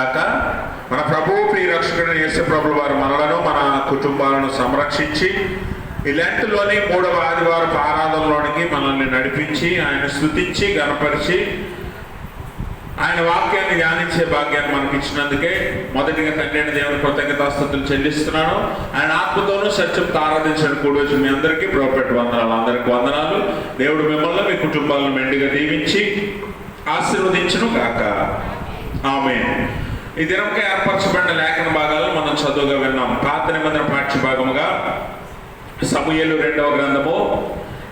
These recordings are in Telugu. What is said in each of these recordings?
గాక. మన ప్రభువు ప్రియ రక్షకుడు యేసు ప్రభువు వారు మనలను మన కుటుంబాలను సంరక్షించి ఈ లెంట్లోని 3వ ఆదివారపు ఆరాధనలోనికి మనల్ని నడిపించి ఆయన స్తుతించి గణపరిచి ఆయన వాక్యాన్ని ధ్యానించే భాగ్యాన్ని మనకి ఇచ్చినందుకే మొదటిగా తండ్రి దేవుని కృతజ్ఞతాస్తుతులు చెల్లిస్తున్నాను. ఆయన ఆత్మతోనూ సత్యంతో ఆరాధించడం కూడవచ్చు. మీ అందరికీ ప్రోపెట్ వందనాలు. అందరికీ వందనాలు. దేవుడు మిమ్మల్ని మీ కుటుంబాలను మెండుగా దీవించి ఆశీర్వదించును గాక. ఆమేన్. ఈ దినంకే ఏర్పరచబడిన లేఖన భాగాలను మనం చదువుగా విన్నాం. పాత నిబంధన పాఠ్య భాగముగా సమూయేలు 2వ గ్రంథము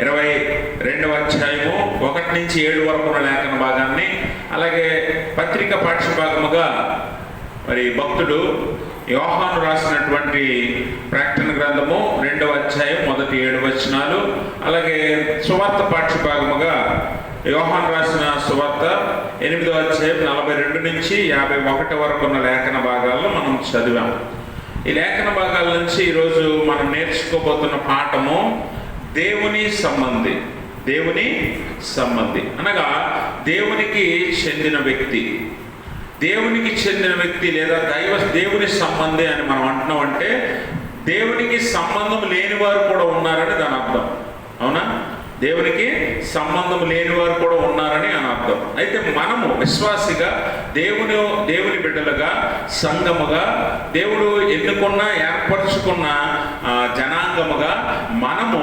22వ అధ్యాయము 1 నుంచి 7 వరకు ఉన్న లేఖన భాగాన్ని, అలాగే పత్రిక పాఠ్య భాగముగా మరి భక్తుడు యోహాను రాసినటువంటి ప్రకటన గ్రంథము 2వ అధ్యాయం 1-7 వచనాలు, అలాగే సువార్త పాఠ్య భాగముగా యోహాను రాసిన సువార్త 8వ అధ్యాయం 42 నుంచి 51 వరకు ఉన్న లేఖన భాగాలను మనం చదివాం. ఈ లేఖన భాగాల నుంచి ఈరోజు మనం నేర్చుకోబోతున్న పాఠము దేవుని సంబంధి. దేవుని సంబంధి అనగా దేవునికి చెందిన వ్యక్తి. దేవునికి చెందిన వ్యక్తి లేదా దేవుని సంబంధి అని మనం అంటున్నాం. అంటే దేవునికి సంబంధం లేని వారు కూడా ఉన్నారని దాని అర్థం. అవునా? దేవునికి సంబంధం లేని వారు కూడా ఉన్నారని అని అర్థం. అయితే మనము విశ్వాసిగా దేవుని బిడ్డలుగా సంఘముగా దేవుడు ఎన్నుకున్న ఏర్పరచుకున్న జనాంగముగా మనము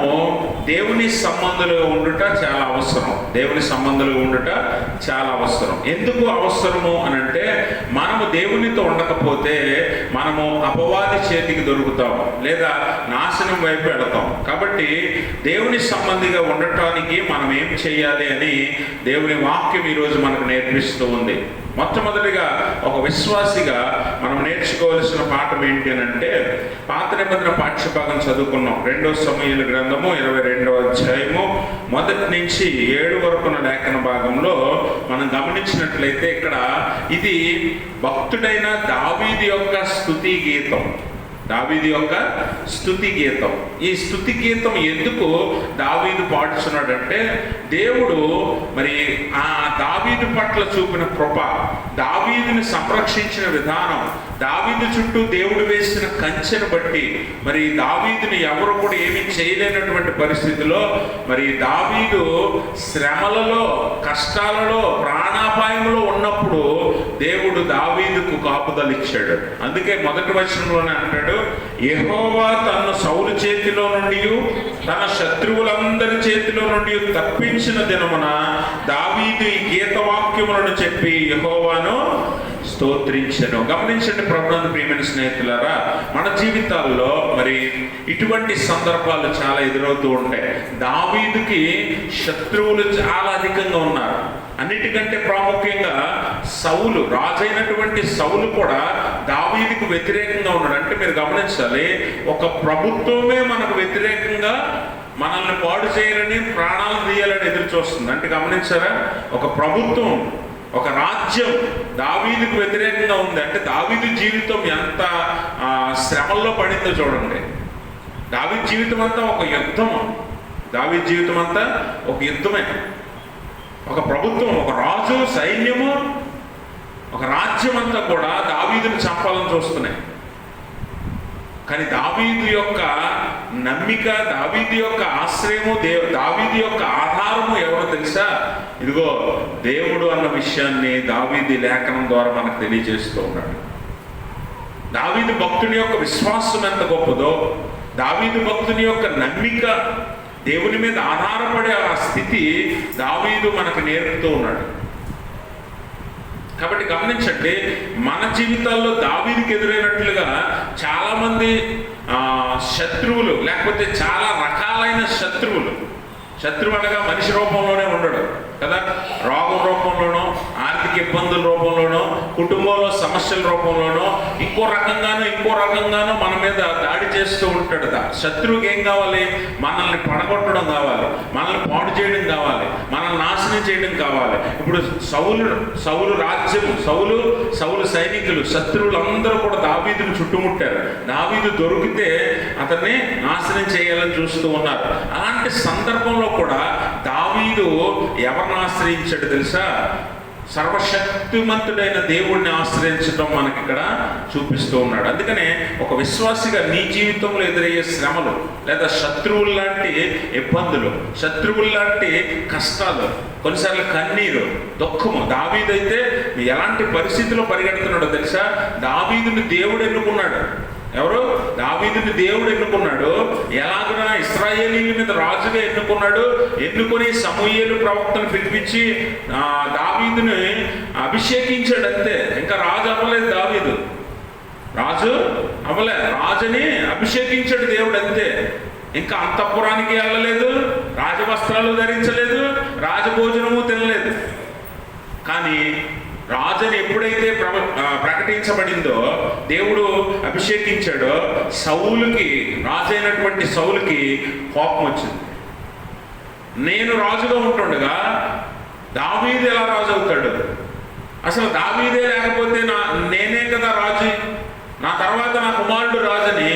దేవుని సంబంధులుగా ఉండుట చాలా అవసరం. దేవుని సంబంధులుగా ఉండుట చాలా అవసరం. ఎందుకు అవసరము అని అంటే మనము దేవునితో ఉండకపోతే మనము అపవాది చేతికి దొరుకుతాం లేదా నాశనం వైపు వెళతాం. కాబట్టి దేవుని సంబంధిగా ఉండటానికి మనం ఏం చేయాలి అని దేవుని వాక్యం ఈరోజు మనకు నేర్పిస్తూ ఉంది. మొట్టమొదటిగా ఒక విశ్వాసిగా మనం నేర్చుకోవాల్సిన పాఠం ఏంటి అని అంటే పాత నిబంధన పాఠ్యభాగం చదువుకున్నాం. 2వ సమూయేలు గ్రంథము 22వ అధ్యాయము 1 నుంచి 7 వరకున్న లేఖన భాగంలో మనం గమనించినట్లయితే ఇక్కడ ఇది భక్తుడైన దావీదు యొక్క స్తుతి గీతం. దావీదు యొక్క స్తుతి గీతం. ఈ స్తుతి గీతం ఎందుకు దావీదు పాడుతున్నాడంటే దేవుడు మరి ఆ దావీదు పట్ల చూపిన కృప, దావీదుని సంరక్షించిన విధానం, దావీదు చుట్టూ దేవుడు వేసిన కంచెను బట్టి మరి దావీదుని ఎవరు కూడా ఏమీ చేయలేనటువంటి పరిస్థితిలో మరి దావీదు శ్రమలలో, కష్టాలలో, ప్రాణాపాయంలో ఉన్నప్పుడు దేవుడు దావీదుకు కాపుదల ఇచ్చాడు. అందుకే మొదటి వచనంలోనే అంటాడు, యెహోవా తన్ను సౌలు చేతిలో నుండి తన శత్రువులందరి చేతిలో నుండి తప్పించిన దినమున దావీదు ఈ గీతవాక్యములను చెప్పి యెహోవాను స్తోత్రించెను. గమనించండి ప్రభునందు ప్రియమైన స్నేహితులారా, మన జీవితాల్లో మరి ఇటువంటి సందర్భాలు చాలా ఎదురవుతూ ఉంటాయి. దావీదుకి శత్రువులు చాలా అధికంగా ఉన్నారు. అన్నిటికంటే ప్రాముఖ్యంగా సౌలు, రాజైనటువంటి సౌలు కూడా దావీదుకు వ్యతిరేకంగా ఉన్నాడు. అంటే మీరు గమనించాలి, ఒక ప్రభుత్వమే మనకు వ్యతిరేకంగా మనల్ని పాడు చేయాలని, ప్రాణాలు తీయాలని ఎదురు చూస్తుంది. అంటే గమనించారా, ఒక ప్రభుత్వం, ఒక రాజ్యం దావీదుకు వ్యతిరేకంగా ఉంది. అంటే దావీదు జీవితం ఎంత శ్రమల్లో పడిందో చూడండి. దావీదు జీవితం అంతా ఒక యుద్ధం. దావీదు జీవితం అంతా ఒక యుద్ధమే. ఒక ప్రభుత్వం, ఒక రాజు, సైన్యము, ఒక రాజ్యం అంతా కూడా దావీదుని చంపాలని చూస్తున్నాయి. కానీ దావీదు యొక్క నమ్మిక, దావీదు యొక్క ఆశ్రయము, దావీదు యొక్క ఆధారము ఎవరో తెలుసా? ఇదిగో దేవుడు అన్న విషయాన్ని దావీదు లేఖనం ద్వారా మనకు తెలియజేస్తూ ఉన్నాడు. దావీదు భక్తుని యొక్క విశ్వాసం ఎంత గొప్పదో, దావీదు భక్తుని యొక్క నమ్మిక, దేవుని మీద ఆధారపడే ఆ స్థితి దావీదు మనకు నేర్పుతూ ఉన్నాడు. కాబట్టి గమనించండి, మన జీవితాల్లో దావీదుకి ఎదురైనట్లుగా చాలామంది శత్రువులు, లేకపోతే చాలా రకాలైన శత్రువులు. శత్రువు అనగా మనిషి రూపంలోనే ఉండడు కదా, రోగం రూపంలోనో, ఆర్థిక ఇబ్బందుల రూపంలోనో, కుటుంబంలో సమస్యల రూపంలోనో, ఇంకో రకంగానో మన మీద దాడి చేస్తూ ఉంటాడు. శత్రువుకి ఏం కావాలి? మనల్ని పడగొట్టడం కావాలి, మనల్ని పాడు చేయడం కావాలి, మనల్ని నాశనం చేయడం కావాలి. ఇప్పుడు సౌలు రాజ్యం, సౌలు సైనికులు, శత్రువులు అందరూ కూడా దావీదును చుట్టుముట్టారు. దావీదు దొరికితే అతన్ని నాశనం చేయాలని చూస్తూ ఉన్నారు. అలాంటి సందర్భంలో కూడా దావీదు ఎవరిని ఆశ్రయించాడు తెలుసా? సర్వశక్తిమంతుడైన దేవుణ్ణి ఆశ్రయించడం మనకి ఇక్కడ చూపిస్తూ ఉన్నాడు. అందుకనే ఒక విశ్వాసిగా నీ జీవితంలో ఎదురయ్యే శ్రమలు, లేదా శత్రువులు లాంటి ఇబ్బందులు, శత్రువులు లాంటి కష్టాలు, కొన్నిసార్లు కన్నీరు, దుఃఖము. దావీదైతే ఎలాంటి పరిస్థితిలో పరిగెడుతున్నాడో తెలుసా? దావీదుని దేవుడు ఎన్నుకున్నాడు. ఎవరు? దావీదుని దేవుడు ఎన్నుకున్నాడు. ఎలాగునా ఇశ్రాయేలీయుల మీద రాజుగా ఎన్నుకున్నాడు. ఎన్నుకొని సమూయేలు ప్రవక్తను పిలిపించి దావీదుని అభిషేకించాడు. అంతే, ఇంకా రాజు అవ్వలేదు. దావీదు రాజు అవ్వలే, రాజుని అభిషేకించాడు దేవుడు. అంతే, ఇంకా అంతఃపురానికి వెళ్ళలేదు, రాజవస్త్రాలు ధరించలేదు, రాజభోజనము తినలేదు. కానీ రాజుని ఎప్పుడైతే ప్రకటించబడిందో, దేవుడు అభిషేకించాడో, సౌలుకి, రాజైనటువంటి సౌలుకి కోపం వచ్చింది. నేను రాజుగా ఉంటుండగా దావీదు ఎలా రాజు అవుతాడు? అసలు దావీదే లేకపోతే నేనే కదా రాజు, నా తర్వాత నా కుమారుడు రాజని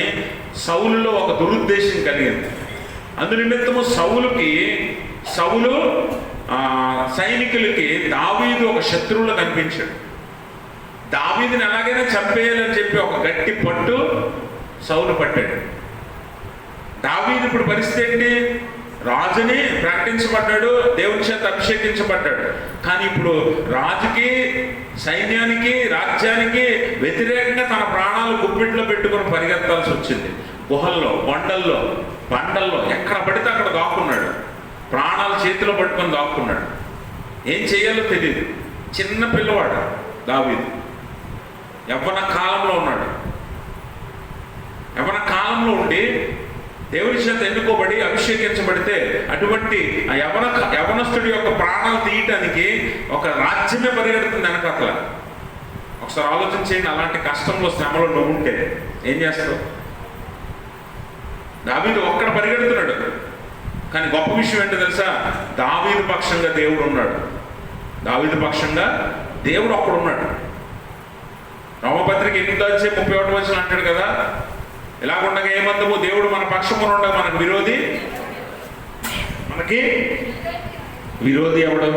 సౌలులో ఒక దురుద్దేశం కలిగింది. అందునిమిత్తము సౌలు సైనికులకి దావీదు ఒక శత్రువులో కనిపించాడు. దావీదుని ఎలాగైనా చంపేయాలని చెప్పి ఒక గట్టి పట్టు సౌలు పట్టాడు. దావీదు ఇప్పుడు పరిస్థితి ఏంటి? రాజుని ప్రకటించబడ్డాడు, దేవుని చేత అభిషేకించబడ్డాడు. కానీ ఇప్పుడు రాజుకి, సైన్యానికి, రాజ్యానికి వ్యతిరేకంగా తన ప్రాణాలు గుప్పిట్లో పెట్టుకుని పరిగెత్తాల్సి వచ్చింది. గుహల్లో, కొండల్లో, బండల్లో, ఎక్కడ పడితే అక్కడ దాక్కున్నాడు. ప్రాణాలు చేతిలో పట్టుకొని దాక్కున్నాడు. ఏం చేయాలో తెలియదు. చిన్న పిల్లవాడు దావీదు, యవ్వన కాలంలో ఉన్నాడు. యవ్వన కాలంలో ఉండి దేవుని చేత ఎన్నుకోబడి అభిషేకించబడితే అటువంటి ఆ యవనస్తుడి యొక్క ప్రాణాలు తీయటానికి ఒక రాజ్యమే పరిగెడుతుంది వెనకాతల. ఒకసారి ఆలోచించేయండి, అలాంటి కష్టంలో, శ్రమలో నువ్వు ఉంటే ఏం చేస్తావు? దావీదు ఒక్కడ పరిగెడుతున్నాడు. కానీ గొప్ప విషయం ఏంటో తెలుసా? దావీదు పక్షంగా దేవుడు ఉన్నాడు. దావీదు పక్షంగా దేవుడు ఒక్కడున్నాడు. రోమపత్రిక 8:31 అంటాడు కదా, ఇలాగుండగా ఏమందము, దేవుడు మన పక్షమున ఉండగా మనకు విరోధి ఎవడు?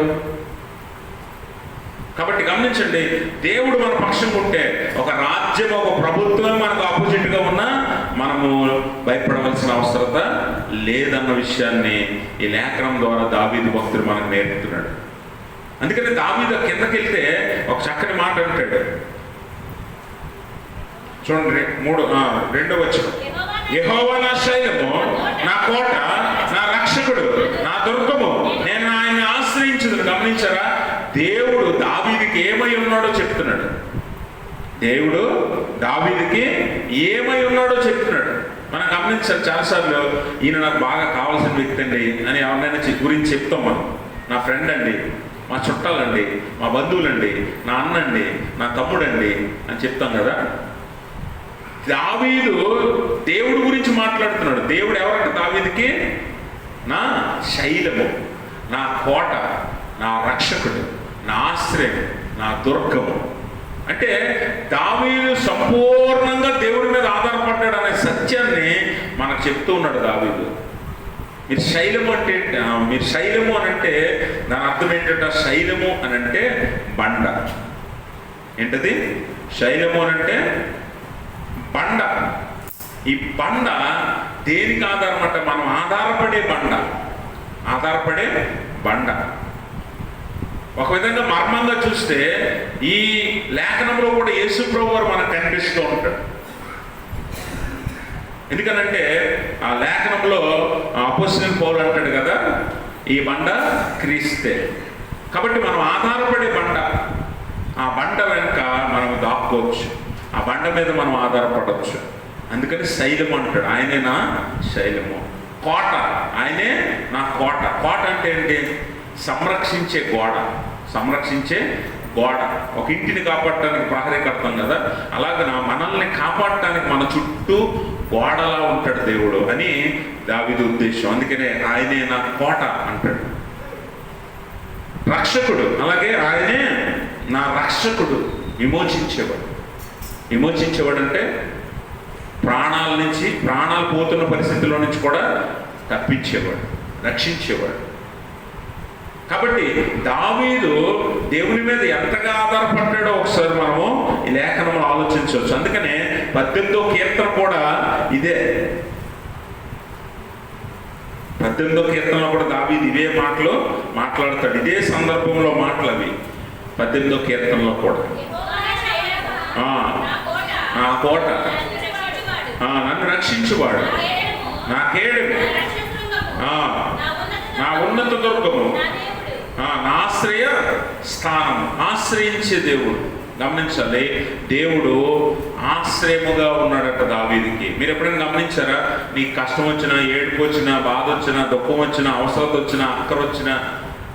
కాబట్టి గమనించండి, దేవుడు మన పక్షంగా ఉంటే ఒక రాజ్యం, ఒక ప్రభుత్వం మనకు ఆపోజిట్గా ఉన్నా మనము భయపడవలసిన అవసరత లేదన్న విషయాన్ని ఈ లేఖనం ద్వారా దావీదు భక్తుడు మనకు నేర్పుతున్నాడు. అందుకని దావీదు కిందకి వెళ్తే ఒక చక్కని మాట అంటాడు. చూడండి, 2వ వచనం. యెహోవా నా శైలము, నా కోట, నా రక్షకుడు, నా దుర్గము, నేను ఆయన్ని ఆశ్రయించుదును. గమనించారా? దేవుడు దావీదుకి ఏమై ఉన్నాడో చెప్తున్నాడు. దేవుడు దావీదుకి ఏమై ఉన్నాడో చెప్తున్నాడు. మనం గమనించాలి, చాలాసార్లు ఈయన నాకు బాగా కావాల్సిన వ్యక్తి అండి అని ఎవరినైనా గురించి చెప్తాం మనం. నా ఫ్రెండ్ అండి, మా చుట్టాలండి, మా బంధువులండి, నా అన్నండి, నా తమ్ముడండి అని చెప్తాం కదా. దావీదు దేవుడు గురించి మాట్లాడుతున్నాడు. దేవుడు ఎవరంటే దావీదుకి నా శైలము, నా కోట, నా రక్షకుడు, నా ఆశ్రయం, నా దుర్గము. అంటే దావీదు సంపూర్ణంగా దేవుడి మీద ఆధారపడ్డాడు అనే సత్యాన్ని మనకు చెప్తూ ఉన్నాడు దావీదు. మీరు శైలము అంటే, మీరు శైలము అని అంటే దాని అర్థం ఏంటంటే, శైలము అని అంటే బండ. ఏంటది? శైలము అని అంటే బండ. ఈ బండ దేనికి ఆధారం అంటే మనం ఆధారపడే బండ. ఒక విధంగా మర్మంగా చూస్తే ఈ లేఖనంలో కూడా యేసు ప్రభువు వారు మనకు కనిపిస్తూ ఉంటాడు. ఎందుకనంటే ఆ లేఖనంలో అపోస్తలుడైన పౌలు అంటాడు కదా, ఈ బండ క్రీస్తే. కాబట్టి మనం ఆధారపడే బండ, ఆ బండ వెనుక మనం దాక్కోవచ్చు, ఆ బండ మీద మనం ఆధారపడవచ్చు. అందుకని శైలము అంటాడు. ఆయనే నా శైలము. కోట, ఆయనే నా కోట. కోట అంటే ఏంటి? సంరక్షించే గోడ. ఒక ఇంటిని కాపాడటానికి ప్రహరీ కడతాం కదా, అలాగే మనల్ని కాపాడటానికి మన చుట్టూ గోడలా ఉంటాడు దేవుడు అని దావీదు ఉద్దేశం. అందుకనే ఆయనే నా కోట అంటాడు. రక్షకుడు, అలాగే ఆయనే నా రక్షకుడు. విమోచించేవాడు అంటే ప్రాణాలు పోతున్న పరిస్థితుల్లో నుంచి కూడా తప్పించేవాడు, రక్షించేవాడు. కాబట్టి దావీదు దేవుని మీద ఎంతగా ఆధారపడ్డాడో ఒకసారి మనము ఈ లేఖనంలో ఆలోచించవచ్చు. అందుకనే 18వ కీర్తన కూడా ఇదే. 18వ కీర్తనలో కూడా దావీదు ఇవే మాటలు మాట్లాడతాడు. ఇదే సందర్భంలో మాటలు అవి 18వ కీర్తనలో కూడా. నా కోట, నన్ను రక్షించువాడు, నా కేడము, నా ఉన్నత దుర్గము, నా ఆశ్రయ స్థానం. ఆశ్రయించే దేవుడు. గమనించాలి, దేవుడు ఆశ్రయముగా ఉన్నాడట దావీదుకి. మీరు ఎప్పుడైనా గమనించారా? నీకు కష్టం వచ్చినా, ఏడుపు వచ్చినా, బాధ వచ్చినా, దుఃఖం వచ్చినా, అవసరం వచ్చినా, అక్కర వచ్చినా,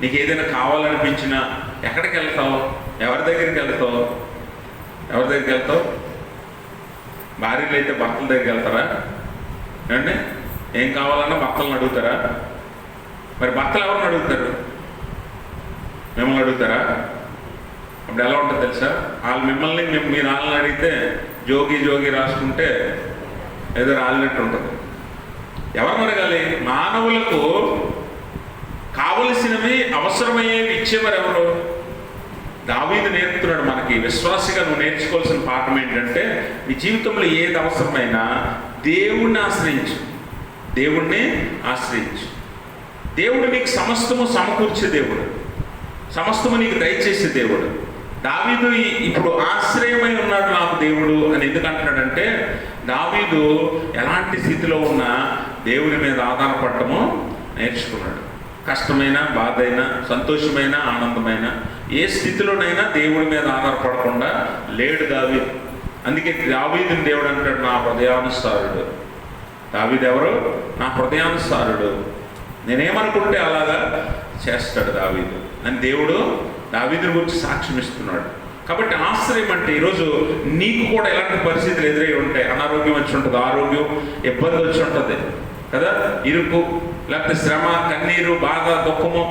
నీకు ఏదైనా కావాలనిపించినా ఎక్కడికి వెళ్తావు? ఎవరి దగ్గరికి వెళ్తావు? ఎవరి దగ్గరికి వెళ్తావు? భార్యలు అయితే భర్తల దగ్గరికి వెళ్తారా? ఏమండి, ఏం కావాలన్నా భర్తలను అడుగుతారా? మరి భర్తలు ఎవరిని అడుగుతారు? మిమ్మల్ని అడుగుతారా? అప్పుడు ఎలా ఉంటుంది తెలుసా? వాళ్ళు మిమ్మల్ని మీరు వాళ్ళని అడిగితే జోగి జోగి రాసుకుంటే ఏదో రాలినట్టు ఉంటుంది. ఎవరిని అడగాలి? మానవులకు కావలసినవి, అవసరమయ్యేవి ఇచ్చేవారు ఎవరు? దావీదు నేర్పుతున్నాడు మనకి. విశ్వాసిగా నువ్వు నేర్చుకోవాల్సిన పాఠం ఏంటంటే, నీ జీవితంలో ఏది అవసరమైనా దేవుణ్ణి ఆశ్రయించు. దేవుణ్ణి ఆశ్రయించు. దేవుడు నీకు సమస్తము సమకూర్చే దేవుడు, సమస్తము నీకు దయచేసే దేవుడు. దావీదు ఇప్పుడు ఆశ్రయమై ఉన్నాడు నాకు దేవుడు అని ఎందుకు అంటున్నాడంటే, దావీదు ఎలాంటి స్థితిలో ఉన్నా దేవుని మీద ఆధారపడటము నేర్చుకున్నాడు. కష్టమైన, బాధ అయినా, సంతోషమైన, ఆనందమైన, ఏ స్థితిలోనైనా దేవుడి మీద ఆధారపడకుండా లేడు దావీదు. అందుకే దావీదుని దేవుడు అంటాడు, నా హృదయానుసారుడు. దావీదు ఎవరు? నా హృదయానుసారుడు. నేనేమనుకుంటే అలాగా చేస్తాడు దావీదు అని దేవుడు దావీదుని గురించి సాక్ష్యం ఇస్తున్నాడు. కాబట్టి ఆశ్రయం అంటే ఈరోజు నీకు కూడా ఎలాంటి పరిస్థితులు ఎదురై ఉంటాయి. అనారోగ్యం వచ్చి ఉంటుంది, ఆరోగ్యం ఇబ్బంది వచ్చి ఉంటుంది కదా, ఇరుకు, లేకపోతే శ్రమ, కన్నీరు, బాధ, దుఃఖము,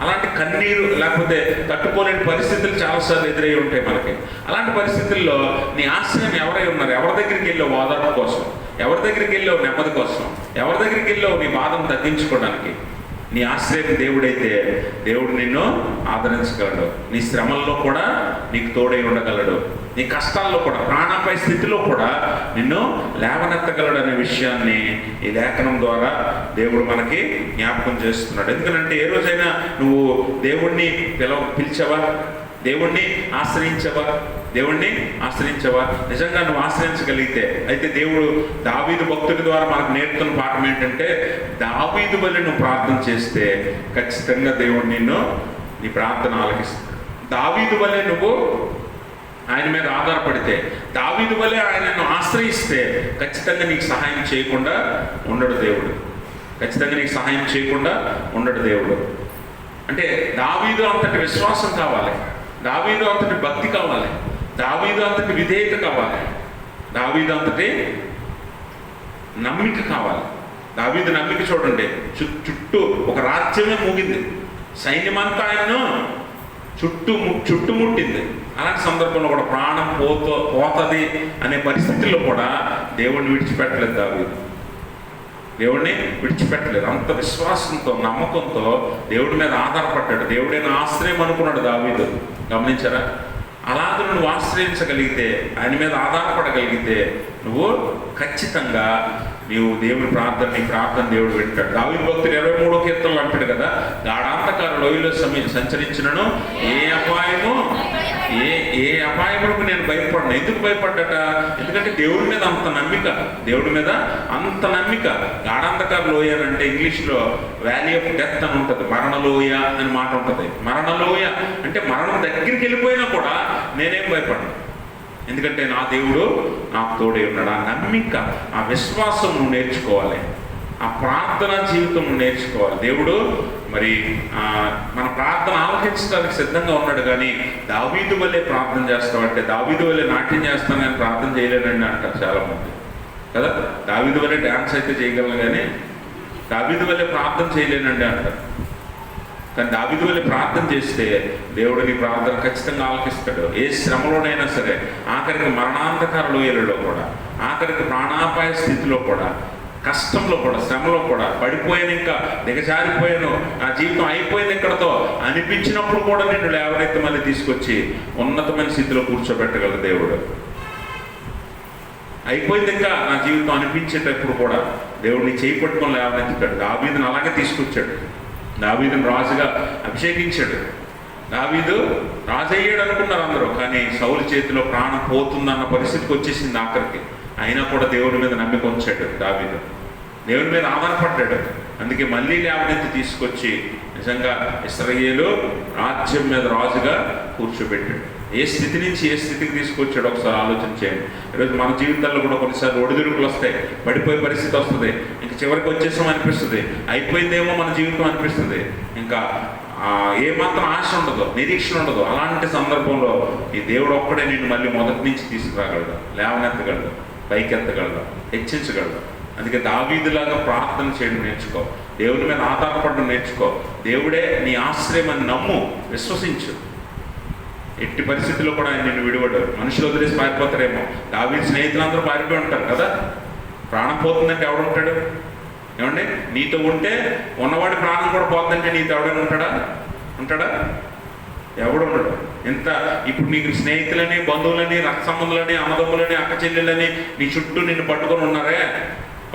అలాంటి కన్నీరు లేకపోతే తట్టుకోలేని పరిస్థితులు చాలాసార్లు ఎదురై ఉంటాయి మనకి. అలాంటి పరిస్థితుల్లో నీ ఆశ్రయం ఎవరై ఉన్నారు? ఎవరి దగ్గరికి వెళ్ళావు ఓదార్పు కోసం? ఎవరి దగ్గరికి వెళ్ళావు నెమ్మది కోసం? ఎవరి దగ్గరికి వెళ్ళావు నీ బాధను తగ్గించుకోవడానికి? నీ ఆశ్రయం దేవుడైతే దేవుడు నిన్ను ఆదరించగలడు. నీ శ్రమల్లో కూడా నీకు తోడై ఉండగలడు. నీ కష్టాల్లో కూడా, ప్రాణాపాయ స్థితిలో కూడా నిన్ను లేవనెత్తగలడు అనే విషయాన్ని ఈ లేఖనం ద్వారా దేవుడు మనకి జ్ఞాపకం చేస్తున్నాడు. ఎందుకంటే ఏ రోజైనా నువ్వు దేవుణ్ణి పిలిచావా? దేవుణ్ణి ఆశ్రయించవా? దేవుణ్ణి ఆశ్రయించవా? నిజంగా నువ్వు ఆశ్రయించగలిగితే అయితే దేవుడు దావీదు భక్తుడి ద్వారా మనకు నేర్పుతున్న పాఠం ఏంటంటే, దావీదు వలె నువ్వు ప్రార్థన చేస్తే ఖచ్చితంగా దేవుడు నిన్ను నీ ప్రార్థన ఆలకిస్తాడు. దావీదు వలె నువ్వు ఆయన మీద ఆధారపడితే, దావీదు వలె ఆయనను ఆశ్రయిస్తే ఖచ్చితంగా నీకు సహాయం చేయకుండా ఉండడు దేవుడు. ఖచ్చితంగా నీకు సహాయం చేయకుండా ఉండడు దేవుడు. అంటే దావీదు అంతటి విశ్వాసం కావాలి, దావీదు అంతటి భక్తి కావాలి, దావీదు అంతటి విధేయత కావాలి, దావీదు అంతటి నమ్మిక కావాలి. దావీదు నమ్మిక చూడండి, చుట్టూ ఒక రాజ్యమే మూగింది, సైన్యమంతా ఆయన్ను చుట్టుముట్టింది. అలాంటి సందర్భంలో కూడా ప్రాణం పోతుంది అనే పరిస్థితుల్లో కూడా దేవుణ్ణి విడిచిపెట్టలేదు దావీదు. దేవుడిని విడిచిపెట్టలేదు. అంత విశ్వాసంతో, నమ్మకంతో దేవుడి మీద ఆధారపడ్డాడు. దేవుడైన ఆశ్రయం అనుకున్నాడు దావీదు. గమనించారా? అలాగే నువ్వు ఆశ్రయించగలిగితే, ఆయన మీద ఆధారపడగలిగితే నువ్వు ఖచ్చితంగా నీవు దేవుడి నీ ప్రార్థన దేవుడు వింటాడు. దావీదు భక్తుడు 23వ కీర్తనలో అంటాడు కదా, గాఢాంధకార లోయలో సంచరించినను ఏ అపాయములకు నేను భయపడను. ఎందుకు భయపడ్డట? ఎందుకంటే దేవుడి మీద అంత నమ్మిక, దేవుడి మీద అంత నమ్మిక. గాఢాంధకార లోయ అంటే ఇంగ్లీష్లో వ్యాలీ ఆఫ్ డెత్ అని ఉంటుంది, మరణలోయ అని మాట ఉంటుంది. మరణలోయ అంటే మరణం దగ్గరికి వెళ్ళిపోయినా కూడా నేనేం భయపడను, ఎందుకంటే నా దేవుడు నాకు తోడే ఉన్నాడు. ఆ నమ్మిక, ఆ విశ్వాసం నువ్వు నేర్చుకోవాలి. ఆ ప్రార్థన జీవితం నువ్వు నేర్చుకోవాలి. దేవుడు మరి మన ప్రార్థన ఆలకించడానికి సిద్ధంగా ఉన్నాడు. కానీ దావీదు వల్లే ప్రార్థన చేస్తామంటే, దావీదు వల్లే నాట్యం చేస్తాను కానీ ప్రార్థన చేయలేనండి అంటారు చాలామంది కదా. దావీదు వల్లే డ్యాన్స్ అయితే చేయగలను కానీ దావీదు వల్లే ప్రార్థన చేయలేనండి అంటారు. కానీ దావీదు వల్లే ప్రార్థన చేస్తే దేవుడు నీ ప్రార్థన ఖచ్చితంగా ఆలకిస్తాడు. ఏ శ్రమలోనైనా సరే, ఆఖరికి మరణాంధకార లోయలలో కూడా, ఆఖరికి ప్రాణాపాయ స్థితిలో కూడా, కష్టంలో కూడా, శ్రమలో కూడా, పడిపోయాను, ఇంకా దిగజారిపోయాను, నా జీవితం అయిపోయింది ఇక్కడతో అనిపించినప్పుడు కూడా నిన్ను లేవనెత్తి మళ్ళీ తీసుకొచ్చి ఉన్నతమైన స్థితిలో కూర్చోబెట్టగలరు దేవుడు. అయిపోయింది ఇంకా నా జీవితం అనిపించేటప్పుడు కూడా దేవుడిని చేయి పట్టుకొని లేవనెత్తాడు. దావీదుని అలాగే తీసుకొచ్చాడు. దావీదుని రాజుగా అభిషేకించాడు. దావీదు రాజు అయ్యాడు అనుకున్నారు అందరూ, కానీ సౌలు చేతిలో ప్రాణం పోతుందన్న పరిస్థితికి వచ్చేసింది ఆఖరికి. అయినా కూడా దేవుడి మీద నమ్మిక ఉంచాడు దావీదు, దేవుడి మీద ఆధారపడ్డాడు. అందుకే మళ్ళీ లేవనెత్తి తీసుకొచ్చి నిజంగా ఇశ్రాయేలు రాజ్యం మీద రాజుగా కూర్చోబెట్టాడు. ఏ స్థితి నుంచి ఏ స్థితికి తీసుకొచ్చాడో ఒకసారి ఆలోచన చేయండి. ఈరోజు మన జీవితాల్లో కూడా కొన్నిసార్లు ఒడిదుడుకులు వస్తాయి, పడిపోయే పరిస్థితి వస్తుంది, ఇంక చివరికి వచ్చేసాం అనిపిస్తుంది, అయిపోయిందేమో మన జీవితం అనిపిస్తుంది, ఇంకా ఏమాత్రం ఆశ ఉండదు, నిరీక్షణ ఉండదు. అలాంటి సందర్భంలో ఈ దేవుడు ఒక్కడే నిన్ను మళ్ళీ మొదటి నుంచి తీసుకురాగలడు, లేవనెత్తగలడు, పైకెత్తగలడు, హెచ్చించగలడు. అందుకే దావీదులాగా ప్రార్థన చేయడం నేర్చుకో, దేవుని మీద ఆధారపడడం నేర్చుకో. దేవుడే నీ ఆశ్రయం అని నమ్ము, విశ్వసించు. ఎట్టి పరిస్థితుల్లో కూడా ఆయన నిన్ను విడివడు. మనుషులు వదిలేసి పారిపోతారేమో, దావీదు స్నేహితులందరూ పారిపోయి ఉంటారు కదా. ప్రాణం పోతుందంటే ఎవడుంటాడు? ఏమండి, నీతో ఉంటే ఉన్నవాడి ప్రాణం కూడా పోతుందంటే నీతో ఎవడైనా ఉంటాడా? ఎవడు ఉండడు. ఎంత ఇప్పుడు నీకు స్నేహితులని, బంధువులని, రక్త సంబంధులని, అన్నదమ్ములని, అక్క చెల్లెలని నీ చుట్టూ నిన్ను పట్టుకొని ఉన్నారే,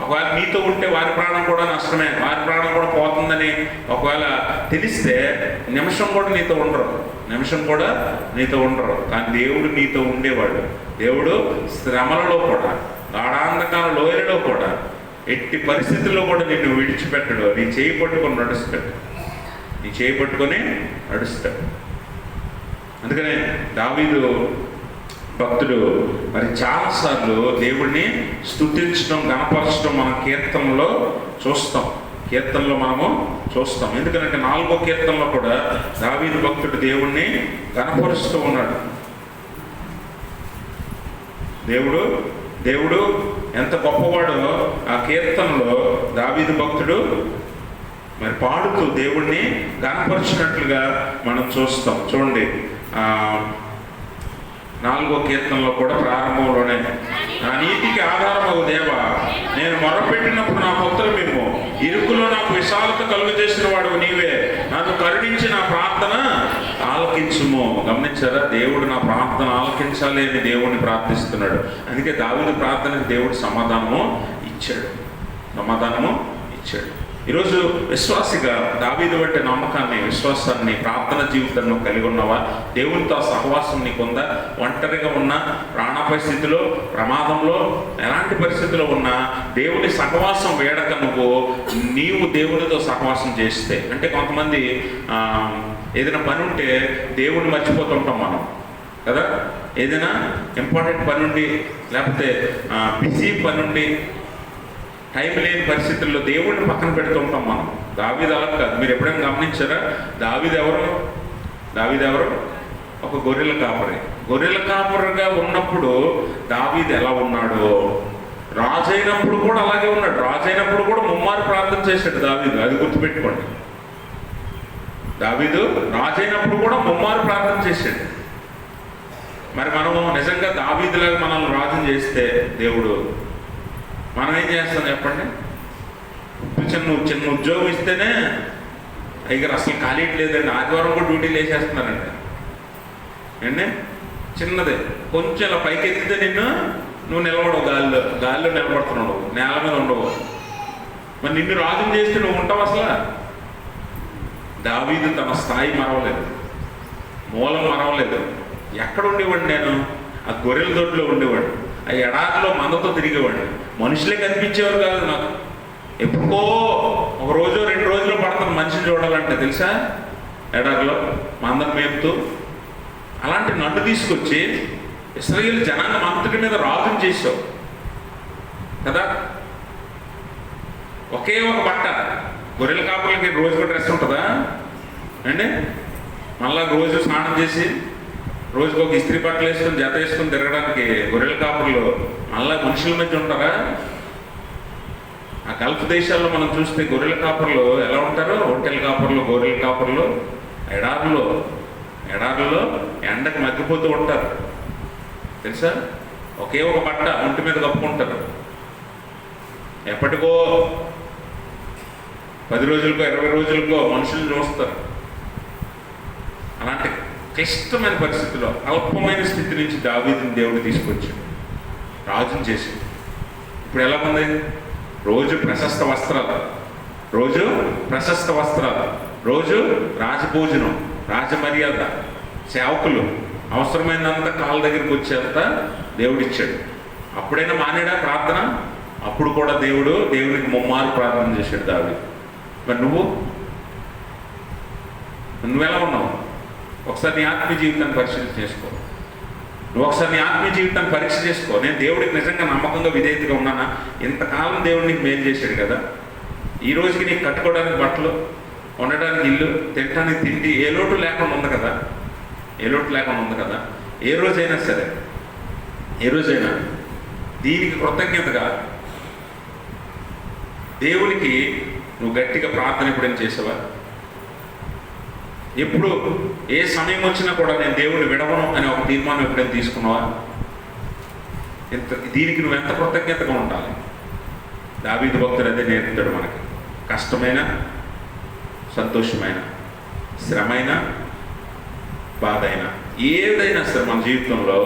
ఒకవేళ నీతో ఉంటే వారి ప్రాణం కూడా నష్టమే, వారి ప్రాణం కూడా పోతుందని ఒకవేళ తెలిస్తే నిమిషం కూడా నీతో ఉండరు. కానీ దేవుడు నీతో ఉండేవాడు. దేవుడు శ్రమలలో కూడా, గాఢాంధకార లోయలలో కూడా, ఎట్టి పరిస్థితుల్లో కూడా నిన్ను విడిచిపెట్టడు. నీ చేయి పట్టుకొని నడుస్తాడు. అందుకనే దావీదు భక్తుడు మరి చాలాసార్లు దేవుడిని స్తుతించడం, గణపరచడం మన కీర్తనలో మనము చూస్తాం. ఎందుకంటే 4వ కీర్తనలో కూడా దావీదు భక్తుడు దేవుణ్ణి గణపరుస్తూ ఉన్నాడు. దేవుడు ఎంత గొప్పవాడో ఆ కీర్తనలో దావీదు భక్తుడు మరి పాడుతూ దేవుణ్ణి గణపరిచినట్లుగా మనం చూస్తాం. చూడండి, 4వ కీర్తనలో కూడా ప్రారంభంలోనే, నా నీతికి ఆధారమగు దేవా, నేను మొరపెట్టినప్పుడు నా ఉత్తరమిమ్ము, ఇరుకులో నాకు విశాలత కలుగజేసిన వాడు నీవే, నాకు కరుణించి నా ప్రార్థన ఆలకించుము. గమనించారా? దేవుడు నా ప్రార్థన ఆలకించాలి అని దేవుడిని ప్రార్థిస్తున్నాడు. అందుకే దావీదు ప్రార్థనకు దేవుడు సమాధానము ఇచ్చాడు. ఈరోజు విశ్వాసిగా దావీదు వంటి నమ్మకాన్ని, విశ్వాసాన్ని, ప్రార్థన జీవితంలో కలిగి ఉన్నవా? దేవునితో సహవాసం నీకుందా? ఒంటరిగా ఉన్నా, ప్రాణాపాయ స్థితిలో, ప్రమాదంలో, ఎలాంటి పరిస్థితిలో ఉన్నా దేవుని సహవాసం వేడక నీవు దేవునితో సహవాసం చేస్తే, అంటే కొంతమంది ఏదైనా పని ఉంటే దేవుడిని మర్చిపోతుంటాం మనం కదా. ఏదైనా ఇంపార్టెంట్ పని ఉండి, లేకపోతే బిజీ పని ఉండి, టైం లేని పరిస్థితుల్లో దేవుడిని పక్కన పెడుతుంటాం మనం. దావీదు అలా కాదు. మీరు ఎప్పుడైనా గమనించారా? దావీదు ఎవరు? ఒక గొర్రెల కాపరిగా ఉన్నప్పుడు దావీదు ఎలా ఉన్నాడో, రాజైనప్పుడు కూడా అలాగే ఉన్నాడు. రాజైనప్పుడు కూడా ముమ్మారు ప్రార్థన చేశాడు దావీదు. అది గుర్తుపెట్టుకోండి. దావీదు రాజైనప్పుడు కూడా ముమ్మారు ప్రార్థన చేశాడు. మరి మనము నిజంగా దావీదులాగా మనల్ని రాజుని చేస్తే దేవుడు, మనం ఏం చేస్తాం చెప్పండి? చిన్న ఉద్యోగం ఇస్తేనే ఇక అసలు ఖాళీ లేదండి, ఆదివారం కూడా డ్యూటీలు వేసేస్తున్నారండి. అండి, చిన్నదే కొంచెం ఇలా పైకి ఎత్తితే నువ్వు నిలబడవు, గాల్లో నిలబడుతున్నావు, నేల మీద ఉండవు. మరి నిన్ను రాజుని చేస్తే నువ్వు ఉంటావు అసలు? దావీదు తన స్థాయి మరవలేదు, మూలం మరవలేదు. ఎక్కడ ఉండేవాడు? నేను ఆ గొర్రెల దొడ్లో ఉండేవాడు, ఆ ఎడారిలో మందతో తిరిగేవాడు. మనుషులే కనిపించేవారు కాదు నాకు. ఎప్పుడో ఒక రోజు 2 రోజులు పడుతుంది మనిషిని చూడాలంటే, తెలుసా? ఎడారిలో మందను మేపుతూ. అలాంటి నన్ను తీసుకొచ్చి ఇశ్రాయేలు జనాంగం అంతటి మీద రాజుని చేసావు కదా. ఒకే ఒక బట్ట, గొర్రెల కాపులకి రోజుకు డ్రెస్ ఉంటుందా అండి? మళ్ళా రోజు స్నానం చేసి రోజుకు ఒక ఇస్త్రీ బట్టలు వేసుకొని జత వేసుకొని తిరగడానికి గొర్రెల కాపులు మళ్ళా మనుషుల మధ్య ఉంటారా? ఆ గల్ఫ్ దేశాల్లో మనం చూస్తే గొర్రెల కాపుర్లు ఎలా ఉంటారు? ఒంటెల కాపుర్లు, గొర్రెల కాపుర్లు ఎడారులో ఎండకు మగ్గిపోతూ ఉంటారు తెలుసా. ఒకే ఒక బట్ట ఒంటి మీద కప్పుకుంటారు. ఎప్పటికో 10 రోజులకో 20 రోజులకో మనుషులు చూస్తారు. అలాంటి క్లిష్టమైన పరిస్థితిలో అల్పమైన స్థితి నుంచి దావీదుని దేవుడు తీసుకొచ్చాడు, రాజుని చేసి. ఇప్పుడు ఎలా ఉంది? రోజు ప్రశస్త వస్త్రాలు, రోజు రాజభోజనం, రాజమర్యాద, సేవకులు, అవసరమైనంత కాళ్ళ దగ్గరికి వచ్చేంత దేవుడిచ్చాడు. అప్పుడైనా మానేడా ప్రార్థన? అప్పుడు కూడా దేవునికి ముమ్మారు ప్రార్థన చేశాడు దావీదు. మరి నువ్వెలా ఉన్నావు? ఒకసారి నీ ఆత్మీయ జీవితాన్ని పరిశీలన చేసుకో. పరీక్ష చేసుకో. నేను దేవుడికి నిజంగా నమ్మకంగా విధేయతగా ఉన్నానా? ఇంతకాలం దేవుడు నీకు మేలు చేశాడు కదా, ఈ రోజుకి నీకు కట్టుకోవడానికి బట్టలు, ఉండడానికి ఇల్లు, తినడానికి తిండి, ఏ లోటు లేకుండా ఉంది కదా. ఏ రోజైనా సరే, దీనికి కృతజ్ఞతగా దేవునికి నువ్వు గట్టిగా ప్రార్థన ఎప్పుడైనా చేసావా? ఎప్పుడు ఏ సమయం వచ్చినా కూడా నేను దేవుడిని విడవను అనే ఒక తీర్మానం ఎప్పుడైనా తీసుకున్నావా? దీనికి నువ్వు ఎంత కృతజ్ఞతగా ఉండాలి. దావీదు భక్తుడు అదే నేర్పుతాడు మనకి. కష్టమైన, సంతోషమైన, శ్రమైన, బాధ అయినా, ఏదైనా సరే మన జీవితంలో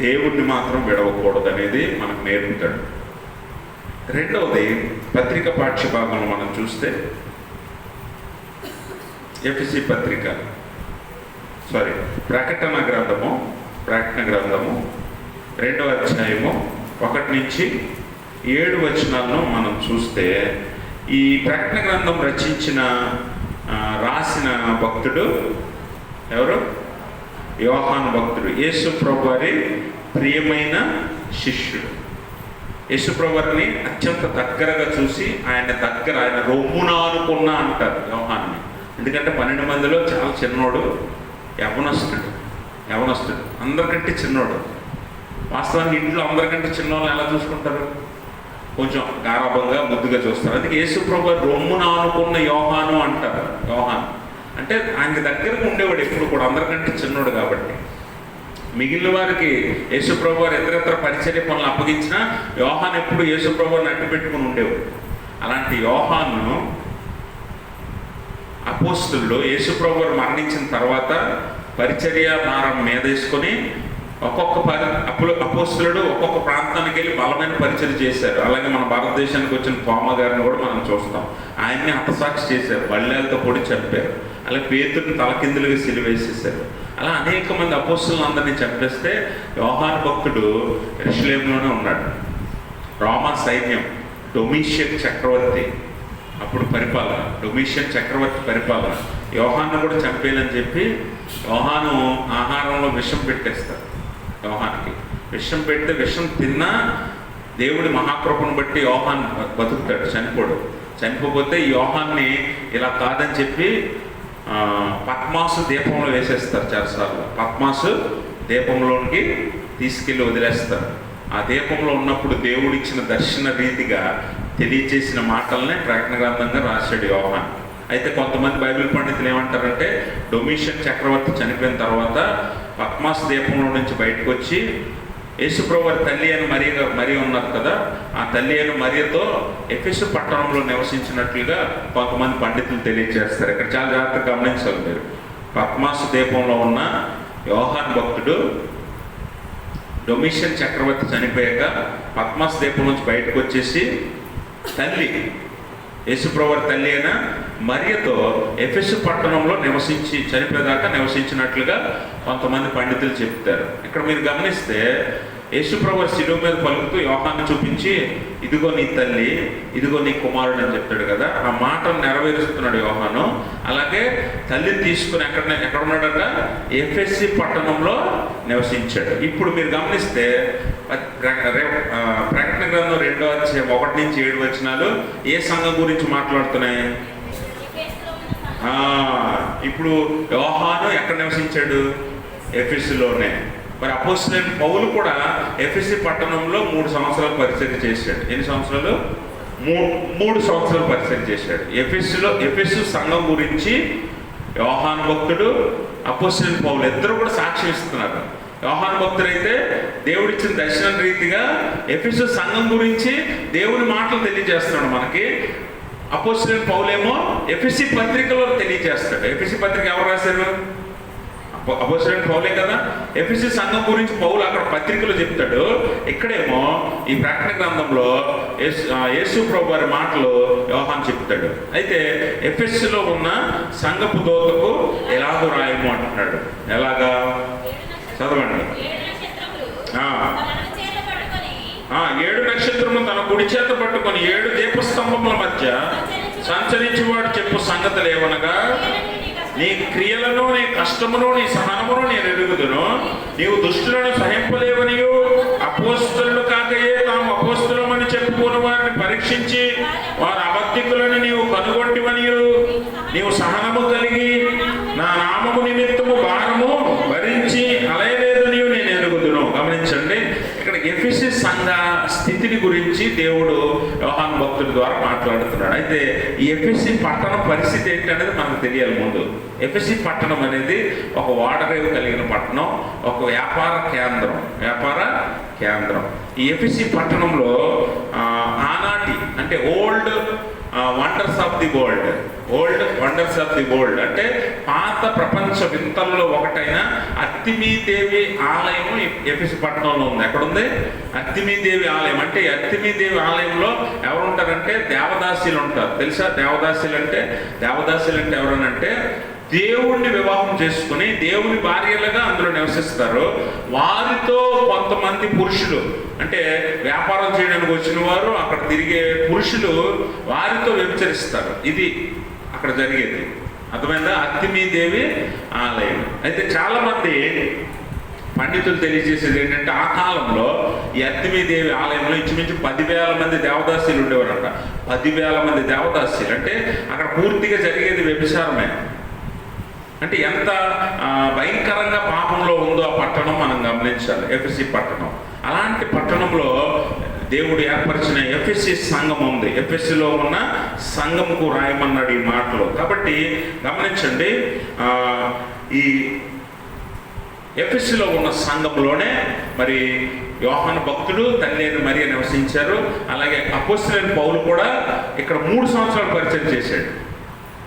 దేవుడిని మాత్రం విడవకూడదు అనేది మనకు నేర్పుతాడు. రెండవది, పత్రిక పాఠ్య భాగంలో మనం చూస్తే ఎఫెసీ పత్రిక ప్రకటన గ్రంథము 2వ అధ్యాయము 1 నుంచి 7 వచనాలను మనం చూస్తే, ఈ ప్రకటన గ్రంథం రాసిన భక్తుడు ఎవరు? యోహాను భక్తుడు, యేసు ప్రభువారి ప్రియమైన శిష్యుడు. యేసు ప్రభువారిని అత్యంత దగ్గరగా చూసి ఆయన రొమ్మున అనుకున్నా అంటారు యోహాన్ని. ఎందుకంటే 12 మందిలో చాలా చిన్నోడు, యవనస్తుడు, అందరికంటే చిన్నోడు. వాస్తవానికి ఇంట్లో అందరికంటే చిన్నోళ్ళు ఎలా చూసుకుంటారు? కొంచెం గారాభంగా, ముద్దుగా చూస్తారు. అందుకే యేసు ప్రభువారు రొమ్మున అనుకున్న యోహాను అంటారు. యోహాను అంటే ఆయనకి దగ్గరగా ఉండేవాడు ఎప్పుడు కూడా, అందరికంటే చిన్నోడు కాబట్టి. మిగిలిన వారికి యేసు ప్రభువారు ఇతరత్ర పరిచర్య పనులు అప్పగించినా యోహాను ఎప్పుడు యేసు ప్రభువారిని అడ్డు పెట్టుకుని ఉండేవాడు. అలాంటి యోహాను అపోస్తులు యేసు ప్రభువారు మరణించిన తర్వాత పరిచర్య భారం మీద వేసుకొని అపోస్తులుడు ఒక్కొక్క ప్రాంతానికి వెళ్ళి బలమైన పరిచర్య చేశారు. అలాగే మన భారతదేశానికి వచ్చిన తోమా గారిని కూడా మనం చూస్తాం. ఆయన్ని హతసాక్షి చేశారు, బళ్ళేలతో పొడి చంపారు. అలాగే పేతురుని తలకిందులుగా సిలువేసేశారు. అలా అనేక మంది అపోస్తులను అందరినీ చంపేస్తే యోహాను భక్తుడు యెరూషలేములోనే ఉన్నాడు. రోమా సైన్యం, డొమిషియన్ చక్రవర్తి అప్పుడు పరిపాలన, యోహాను కూడా చంపేయాలని చెప్పి యోహాను ఆహారంలో విషం పెట్టేస్తారు. యోహానికి విషం పెడితే విషం తిన్నా దేవుడి మహాకృపను బట్టి యోహాను బతుకుతాడు, చనిపోతే ఈ యోహాన్ని ఇలా కాదని చెప్పి పద్మాసు దీపంలో వేసేస్తారు. చెరసాలలో పద్మాసు దీపంలోనికి తీసుకెళ్ళి వదిలేస్తారు. ఆ దీపంలో ఉన్నప్పుడు దేవుడిచ్చిన దర్శన రీతిగా తెలియచేసిన మాటలనే ప్రకటన గ్రంథంగా రాశాడు యోహాను. అయితే కొంతమంది బైబిల్ పండితులు ఏమంటారంటే, డొమిషియన్ చక్రవర్తి చనిపోయిన తర్వాత పద్మాసు దీపంలో నుంచి బయటకు వచ్చి యేసు ప్రభువారి తల్లి అయిన మరియ ఉన్నారు కదా, ఆ తల్లి అయిన మరియతో ఎఫెసు పట్టణంలో నివసించినట్లుగా కొంతమంది పండితులు తెలియజేస్తారు. ఇక్కడ చాలా జాగ్రత్తగా గమనించాలి మీరు. పద్మాసు దీపంలో ఉన్న యోహాను భక్తుడు డొమిషియన్ చక్రవర్తి చనిపోయాక పద్మాసు దీపం నుంచి బయటకు వచ్చేసి యేసు ప్రభువారి తల్లి అయిన మరియతో ఎఫెసు పట్టణంలో చనిపోయేదాకా నివసించినట్లుగా కొంతమంది పండితులు చెప్తారు. ఇక్కడ మీరు గమనిస్తే యేసు ప్రభువారు శిలువ మీద పలుకుతూ యోహాను చూపించి, ఇదిగో నీ తల్లి, ఇదిగో నీ కుమారుడు అని చెప్తాడు కదా, ఆ మాటను నెరవేరుస్తున్నాడు యోహాను. అలాగే తల్లిని తీసుకుని ఎక్కడ ఉన్నాడట? ఎఫెసు పట్టణంలో నివసించాడు. ఇప్పుడు మీరు గమనిస్తే ప్రకటన గ్రంథం 2వ అధ్యాయం 1 నుంచి 7 వచనాలు ఏ సంఘం గురించి మాట్లాడుతున్నాయి? ఇప్పుడు యోహాను ఎక్కడ నివసించాడు? ఎఫెసులోనే. మరి అపోస్తలుడైన పౌలు కూడా ఎఫెసు పట్టణంలో 3 సంవత్సరాలు పరిచర్య చేశాడు. ఎన్ని సంవత్సరాలు? 3 సంవత్సరాలు పరిచర్య చేశాడు. ఎఫెసు సంఘం గురించి యోహాను భక్తుడు, అపోస్తలుడైన పౌలు ఇద్దరు కూడా సాక్ష్యం ఇస్తున్నారు. యోహాను భక్తుడైతే దేవుడిచ్చిన దర్శనం రీతిగా ఎఫెసు సంఘం గురించి దేవుని మాటలు తెలియజేస్తున్నాడు మనకి. అపోస్తలుడైన పౌలేమో ఎఫెసీ పత్రికలో తెలియజేస్తాడు. ఎఫెసీ పత్రిక ఎవరు రాశారు? అపోస్తలుడైన పౌలే కదా. ఎఫెసీ సంఘం గురించి పౌలు అక్కడ పత్రికలో చెప్తాడు. ఇక్కడేమో ఈ ప్రకటన గ్రంథంలో యేసు ప్రభు వారి మాటలు యోహాను చెప్తాడు. అయితే ఎఫెసులో ఉన్న సంఘపు దూతకు ఎలాగో రాయము అంటున్నాడు. ఎలాగా చదవండి. 7 నక్షత్రము తన కుడి చేత పట్టుకొని 7 దీపస్తంభముల మధ్య సంచరించువాడు చెప్పు సంగతులు ఏమనగా, నీ క్రియలను, నీ కష్టమును, నీ సహనమును నేను ఎరుగుదును. నీవు దుష్టులను సహింపలేవనియు, అపోస్తలులు కాకయే తాము అపోస్తలమని చెప్పుకుని వారిని పరీక్షించి వారు అబద్ధికులను నీవు కనుగొంటివనియు, నీవు సహనము కలిగి నా నామము నిమిత్తము భారము భరించి అలయలేదని నేను ఎరుగుదును. గమనించండి, ఇక్కడ ఎఫెసీ సంఘ స్థితిని గురించి దేవుడు యోహాను భక్తుడి ద్వారా మాట్లాడుతున్నాడు. అయితే ఈ ఎఫెసీ పట్టణం పరిస్థితి ఏంటనేది మనకు తెలియాలి. ముందు ఎఫెసీ పట్టణం అనేది ఒక ఓడరేవు కలిగిన పట్టణం, ఒక వ్యాపార కేంద్రం. ఈ ఎఫెసీ పట్టణంలో ఆనాటి అంటే old wonders of the world అంటే పాత ప్రపంచ వింతల్లో ఒకటైన అర్తిమీదేవి ఆలయం ఎఫెసీ పట్టణంలో ఉంది. ఎక్కడుంది? అర్తిమీదేవి ఆలయం. అంటే అర్తిమీదేవి ఆలయంలో ఎవరు ఉంటారంటే దేవదాసీలు ఉంటారు. తెలుసా దేవదాసీలు అంటే ఎవరనంటే దేవుణ్ణి వివాహం చేసుకుని దేవుని భార్యలుగా అందులో నివసిస్తారు. వారితో కొంతమంది పురుషులు అంటే వ్యాపారం చేయడానికి వచ్చిన వారు, అక్కడ తిరిగే పురుషులు వారితో వ్యభిచరిస్తారు. ఇది అక్కడ జరిగేది. అర్థమైందా? అర్తిమీదేవి ఆలయం. అయితే చాలా మంది పండితులు తెలియజేసేది ఏంటంటే ఆ కాలంలో ఈ అర్తిమీదేవి ఆలయంలో ఇంచుమించు 10,000 మంది దేవదాసీలు ఉండేవారంట. 10,000 మంది దేవదాసీలు అంటే అక్కడ పూర్తిగా జరిగేది వ్యభిచారమే. అంటే ఎంత భయంకరంగా పాపంలో ఉందో ఆ పట్టణం మనం గమనించాలి. ఎఫెసీ పట్టణం. అలాంటి పట్టణంలో దేవుడు ఏర్పరిచిన ఎఫెసీ సంఘం ఉంది. ఎఫెసీలో ఉన్న సంఘంకు రాయమన్నాడు ఈ మాటలు. కాబట్టి గమనించండి, ఈ ఎఫెసీలో ఉన్న సంఘంలోనే మరి యోహాను భక్తుడు, తల్లి అయిన మరియ నివసించారు. అలాగే అపోస్తలుడైన పౌలు కూడా ఇక్కడ 3 సంవత్సరాలు పరిచయం చేశాడు.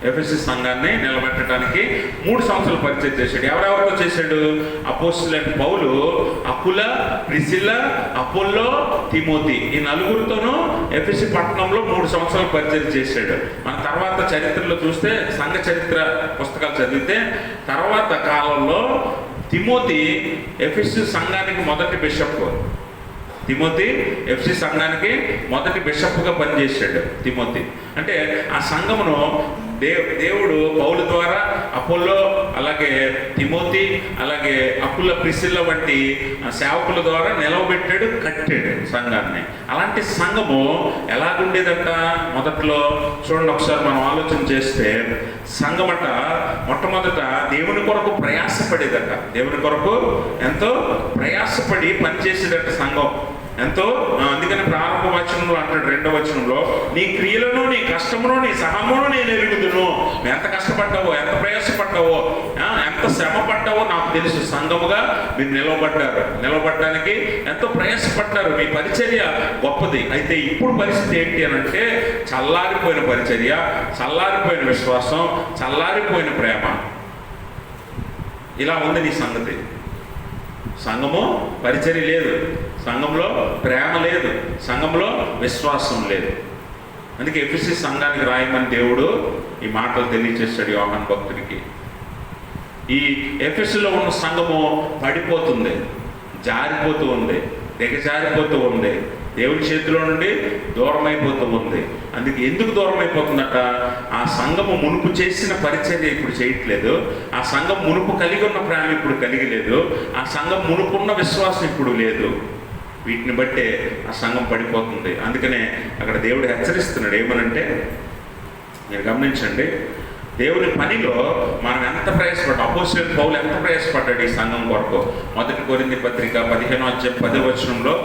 ఎఫెసీ సంఘాన్ని నిలబెట్టడానికి 3 సంవత్సరాలు పరిచయం చేశాడు. ఎవరెవరితో చేశాడు? అపోస్తలుడైన పౌలు, అకుల, ప్రిసిల్ల, అపోల్లో, తిమోతి ఈ 4గురితోనూ ఎఫెసీ పట్టణంలో 3 సంవత్సరాలు పరిచయం చేశాడు. మన తర్వాత చరిత్రలో చూస్తే, సంఘ చరిత్ర పుస్తకాలు చదివితే తర్వాత కాలంలో తిమోతి ఎఫెసీ సంఘానికి మొదటి బిషప్. తిమోతి ఎఫెసీ సంఘానికి మొదటి బిషప్గా పనిచేశాడు. తిమోతి అంటే ఆ సంఘమును దేవుడు పౌలు ద్వారా అపోల్లో, అలాగే తిమోతి, అలాగే అకుల, ప్రిసిల్ల వంటి సేవకుల ద్వారా నిలవబెట్టాడు, కట్టాడు సంఘాన్ని. అలాంటి సంఘము ఎలాగుండేదంట మొదట్లో? చూడండి ఒకసారి మనం ఆలోచన చేస్తే, సంఘమట మొట్టమొదట దేవుని కొరకు ప్రయాసపడేదట. దేవుని కొరకు ఎంతో ప్రయాసపడి పనిచేసేదట సంఘం ఎంతో. అందుకని ప్రారంభ వచనంలో అంటాడు, 2వ వచనంలో, నీ క్రియలను, నీ కష్టమును, నీ సహమును నేను ఎరుగుదును. ఎంత కష్టపడ్డావో, ఎంత ప్రయాసపడ్డావో, ఎంత శ్రమ పడ్డావో నాకు తెలుసు. సంఘముగా మీరు నిలబడడానికి ఎంతో ప్రయాసపడ్డారు. మీ పరిచర్య గొప్పది. అయితే ఇప్పుడు పరిస్థితి ఏంటి అని అంటే, చల్లారిపోయిన పరిచర్య, చల్లారిపోయిన విశ్వాసం, చల్లారిపోయిన ప్రేమ. ఇలా ఉంది నీ సంగతి. సంఘము పరిచర్య లేదు, సంఘంలో ప్రేమ లేదు, సంఘంలో విశ్వాసం లేదు. అందుకే ఎఫెసీ సంఘానికి రాయమని దేవుడు ఈ మాటలు తెలియజేశాడు యోహాను భక్తుడికి. ఈ ఎఫెసీలో ఉన్న సంఘము పడిపోతుంది, జారిపోతూ ఉంది, దిగజారిపోతూ ఉంది, దేవుడి చేతిలో నుండి దూరం అయిపోతూ ఉంది. అందుకే ఎందుకు దూరం అయిపోతుందట? ఆ సంఘము మునుపు చేసిన పరిచర్య ఇప్పుడు చేయట్లేదు. ఆ సంఘం మునుపు కలిగి ఉన్న ప్రేమ ఇప్పుడు కలిగి లేదు. ఆ సంఘం మునుపున్న విశ్వాసం ఇప్పుడు లేదు. వీటిని బట్టే ఆ సంఘం పడిపోతుంది. అందుకనే అక్కడ దేవుడు హెచ్చరిస్తున్నాడు. ఏమనంటే, మీరు గమనించండి, దేవుని పనిలో మనం ఎంత ప్రయాసపడ్డాం. అపోస్తలుడైన పౌలు ఎంత ప్రయాసపడ్డాడు ఈ సంఘం కొరకు. 1 కొరింథీ పత్రిక 15వ అధ్యాయం 10వ వచనంలో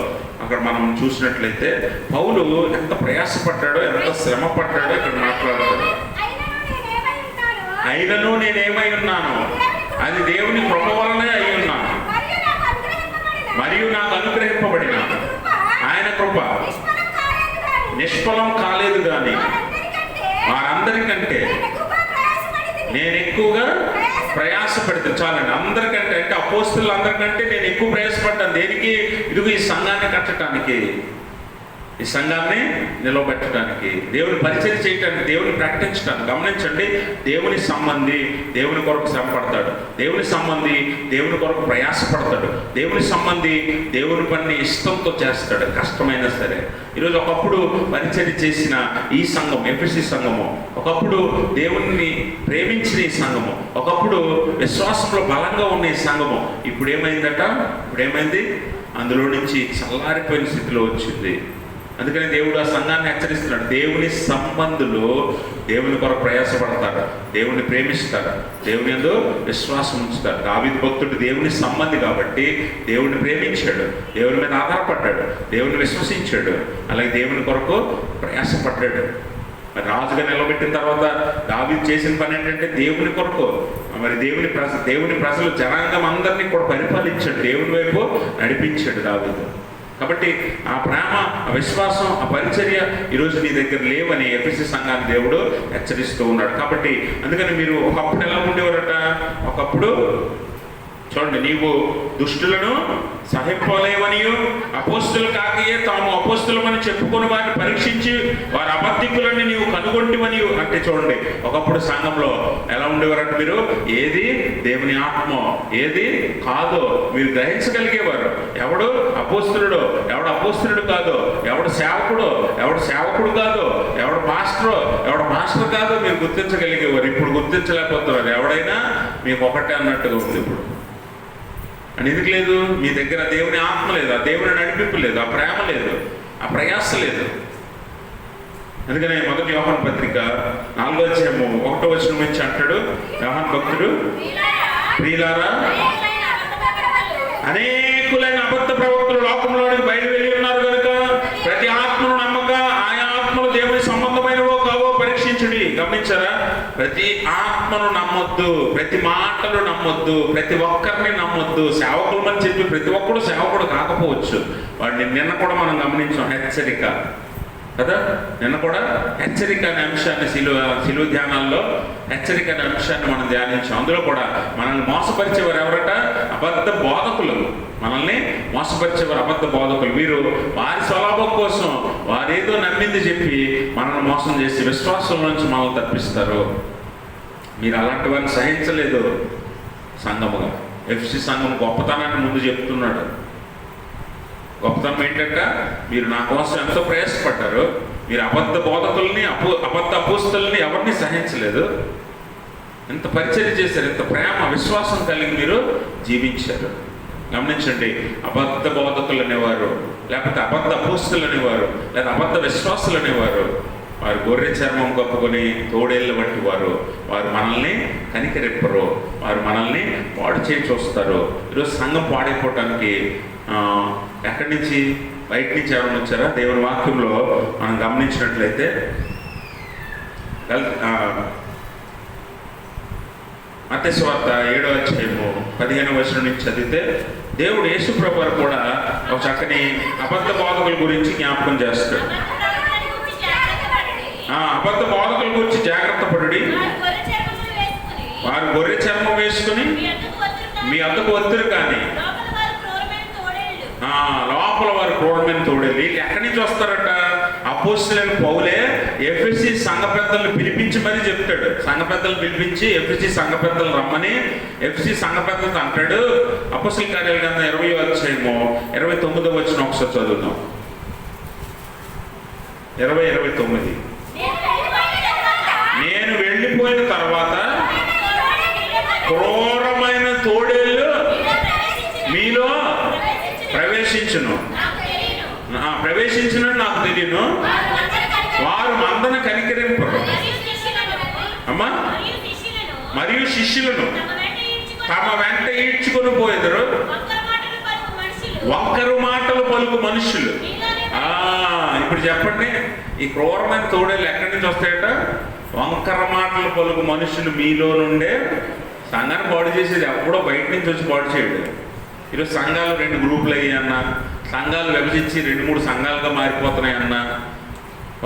అక్కడ మనం చూసినట్లయితే పౌలు ఎంత ప్రయాసపడ్డాడో, ఎంత శ్రమ పడ్డాడో ఇక్కడ మాట్లాడతాడు. అయినను నేనేమై ఉన్నాను, అది దేవుని కృప వలనే అయి ఉన్నాను. మరియు నాకు అనుగ్రహింపబడిన ఆయన కృప నిష్ఫలం కాలేదు కానీ వారందరికంటే నేను ఎక్కువగా ప్రయాసపడితే చాలండి. అందరికంటే అంటే అపోస్తులు అందరికంటే నేను ఎక్కువ ప్రయాసపడ్డాను. దేనికి? ఇదిగో ఈ సంఘాన్ని కట్టడానికి, ఈ సంఘాన్ని నిలవబెట్టడానికి, దేవుని పరిచయం చేయటానికి, దేవుని ప్రకటించడానికి. గమనించండి, దేవుని సంబంధి దేవుని కొరకు శ్రమపడతాడు, దేవుని సంబంధి దేవుని కొరకు ప్రయాసపడతాడు, దేవుని సంబంధి దేవుని పని ఇష్టంతో చేస్తాడు, కష్టమైనా సరే. ఈరోజు ఒకప్పుడు పరిచయం చేసిన ఈ సంఘం, ఎఫెసీ సంఘము, ఒకప్పుడు దేవుణ్ణి ప్రేమించిన ఈ సంఘము, ఒకప్పుడు విశ్వాసంలో బలంగా ఉన్న ఈ సంఘము ఇప్పుడు ఏమైంది? అందులో నుంచి చల్లారిపోయిన స్థితిలో వచ్చింది. అందుకని దేవుడు ఆ సంఘాన్ని హెచ్చరిస్తున్నాడు. దేవుని సంబంధులు దేవుని కొరకు ప్రయాసపడతారు, దేవుని ప్రేమిస్తారు, దేవుని యందు విశ్వాసం ఉంచుతారు. దావీదు భక్తుడు దేవుని సంబంధి కాబట్టి దేవుని ప్రేమించాడు, దేవుని మీద ఆధారపడ్డాడు, దేవుని విశ్వసించాడు, అలాగే దేవుని కొరకు ప్రయాసపడ్డాడు. మరి రాజుగా నిలబెట్టిన తర్వాత దావీదు చేసిన పని ఏంటంటే దేవుని కొరకు, మరి దేవుని ప్రజలు జనాంగం అందరినీ కూడా పరిపాలించాడు, దేవుని వైపు నడిపించాడు దావీదు. కాబట్టి ఆ ప్రేమ, ఆ విశ్వాసం, ఆ పరిచర్య ఈరోజు నీ దగ్గర లేవని ఎఫెసీ సంఘాన్ని దేవుడు హెచ్చరిస్తూ ఉన్నాడు. కాబట్టి అందుకని మీరు ఒకప్పుడు ఎలా ఉండేవారట? ఒకప్పుడు చూడండి, నీవు దుష్టులను సహింపలేవనియు అపోస్తులు కాకయే తాము అపోస్తులమని చెప్పుకుని వారిని పరీక్షించి వారి అబద్ధికులని నీవు కనుగొంటివని. అంటే చూడండి, ఒకప్పుడు సంఘంలో ఎలా ఉండేవారంటే మీరు ఏది దేవుని ఆత్మ, ఏది కాదో మీరు గ్రహించగలిగేవారు. ఎవడు అపోస్తులుడో, ఎవడు అపోస్తులుడు కాదో, ఎవడు సేవకుడు కాదో, ఎవడు మాస్టర్ కాదో మీరు గుర్తించగలిగేవారు. ఇప్పుడు గుర్తించలేకపోతున్నారు. ఎవడైనా మీకు ఒకటే అన్నట్టుగా ఉంది ఇప్పుడు. అని ఎందుకు లేదు? మీ దగ్గర దేవుని ఆత్మ లేదు, ఆ దేవుని నడిపింపు లేదు, ఆ ప్రేమ లేదు, ఆ ప్రయాస లేదు. అందుకనే మొదటి యోహాను పత్రిక 4వ అధ్యాయము 1వ వచనం నుంచి అంటాడు యోహాను భక్తుడు, ప్రియులారా అనేకులైన అబద్ధ ప్రవక్తలు లోకంలోనికి బయలు వెళ్ళి ఉన్నారు కనుక ప్రతి ఆత్మను నమ్మక ఆయా ఆత్మలు దేవుని సంబంధమైనవో కావో పరీక్షించుడి. గమనించారా? ప్రతి ఆత్మను నమ్మొద్దు, ప్రతి మాటలు నమ్మొద్దు, ప్రతి ఒక్కరిని నమ్మొద్దు. సేవకులమని చెప్పి ప్రతి ఒక్కడు సేవకుడు కాకపోవచ్చు. వాడిని నిన్న కూడా మనం గమనించాం, హెచ్చరిక కదా. నిన్న కూడా హెచ్చరిక అనే అంశాన్ని శిలువ ధ్యానాల్లో హెచ్చరిక అనే అంశాన్ని మనం ధ్యానించాం. అందులో కూడా మనల్ని మోసపరిచేవారు ఎవరట? అబద్ధ బోధకులు. మనల్ని మోసపరిచేవారు అబద్ధ బోధకులు. వీరు వారి స్వలాభం కోసం వారేదో నమ్మింది చెప్పి మనల్ని మోసం చేసి విశ్వాసం నుంచి మనల్ని తప్పిస్తారు. మీరు అలాంటి వారిని సహించలేదు సంఘముగా. ఎఫ్సి సంఘం గొప్పతనాన్ని ముందు చెప్తున్నాడు. గొప్పతనం ఏంటంటే మీరు నా కోసం ఎంతో ప్రయాసపడ్డారు. మీరు అబద్ధ బోధకుల్ని, అబద్ధ అపోస్తుల్ని ఎవరిని సహించలేదు. ఎంత పరిచర్య చేశారు, ఎంత ప్రేమ విశ్వాసం కలిగి మీరు జీవించారు. గమనించండి, అబద్ధ బోధకులు అనేవారు, లేకపోతే అబద్ధ అపోస్తులు అనేవారు, లేదా అబద్ధ విశ్వాసులు అనేవారు, వారు గొర్రె చర్మం కప్పుకొని తోడేళ్ళు వంటి వారు మనల్ని కనికరింపరు, వారు మనల్ని పాడు చేసి చూస్తారు. ఈరోజు సంఘం పాడైపోవటానికి ఎక్కడి నుంచి? బయట నుంచి ఎవరైనా వచ్చారా? దేవుని వాక్యంలో మనం గమనించినట్లయితే మత్తయి సువార్త 7వ అధ్యాయము 15వ వచనం నుంచి చదివితే దేవుడు యేసు ప్రభువు కూడా ఒక చక్కని అబద్ధ బోధకుల గురించి జ్ఞాపకం చేస్తాడు. అబద్ధ బోధకుల గురించి జాగ్రత్త పడుడి, వారు గొర్రె చర్మం వేసుకుని మీ అద్దకు వత్తురు, కానీ లోపల వారు క్రూరమైన తోడేళ్ళు. వీళ్ళు ఎక్కడి నుంచి వస్తారట? అపోస్తలుడైన పౌలే ఎఫెసీ సంఘ పెద్దలను పిలిపించి మరీ చెప్తాడు. సంఘ పెద్దలను పిలిపించి ఎఫెసీ సంఘ పెద్దలు రమ్మని ఎఫెసీ సంఘ పెద్దలతో అంటాడు. అపోస్తల కార్యాల గ్రంథం 20వ అధ్యాయము 29వ వచనం ఒకసారి చదువుతాం. 20:29 నేను వెళ్ళిపోయిన తర్వాత క్రూరమైన తోడేళ్ళు మీలో ప్రవేశించును నాకు తెలియను, వారు మందన కనికరింపరు. అమ్మా, మరియు శిష్యులను తమ వెంట ఈడ్చుకొని పోయేదరు వంకరు మాటలు పలుకు మనుషులు. ఇప్పుడు చెప్పండి, ఈ క్రూరమైన తోడేళ్ళు ఎక్కడి నుంచి వస్తాయట? వంకర మాటలు పలుకు మనుషులు మీలో నుండే. సంఘాన్ని పాడు చేసేది ఎప్పుడో బయట నుంచి వచ్చి పాడు చేయడు. ఈరోజు సంఘాలు 2 గ్రూపులు అయ్యాయన్నా, సంఘాలు విభజించి 2-3 సంఘాలుగా మారిపోతున్నాయన్నా,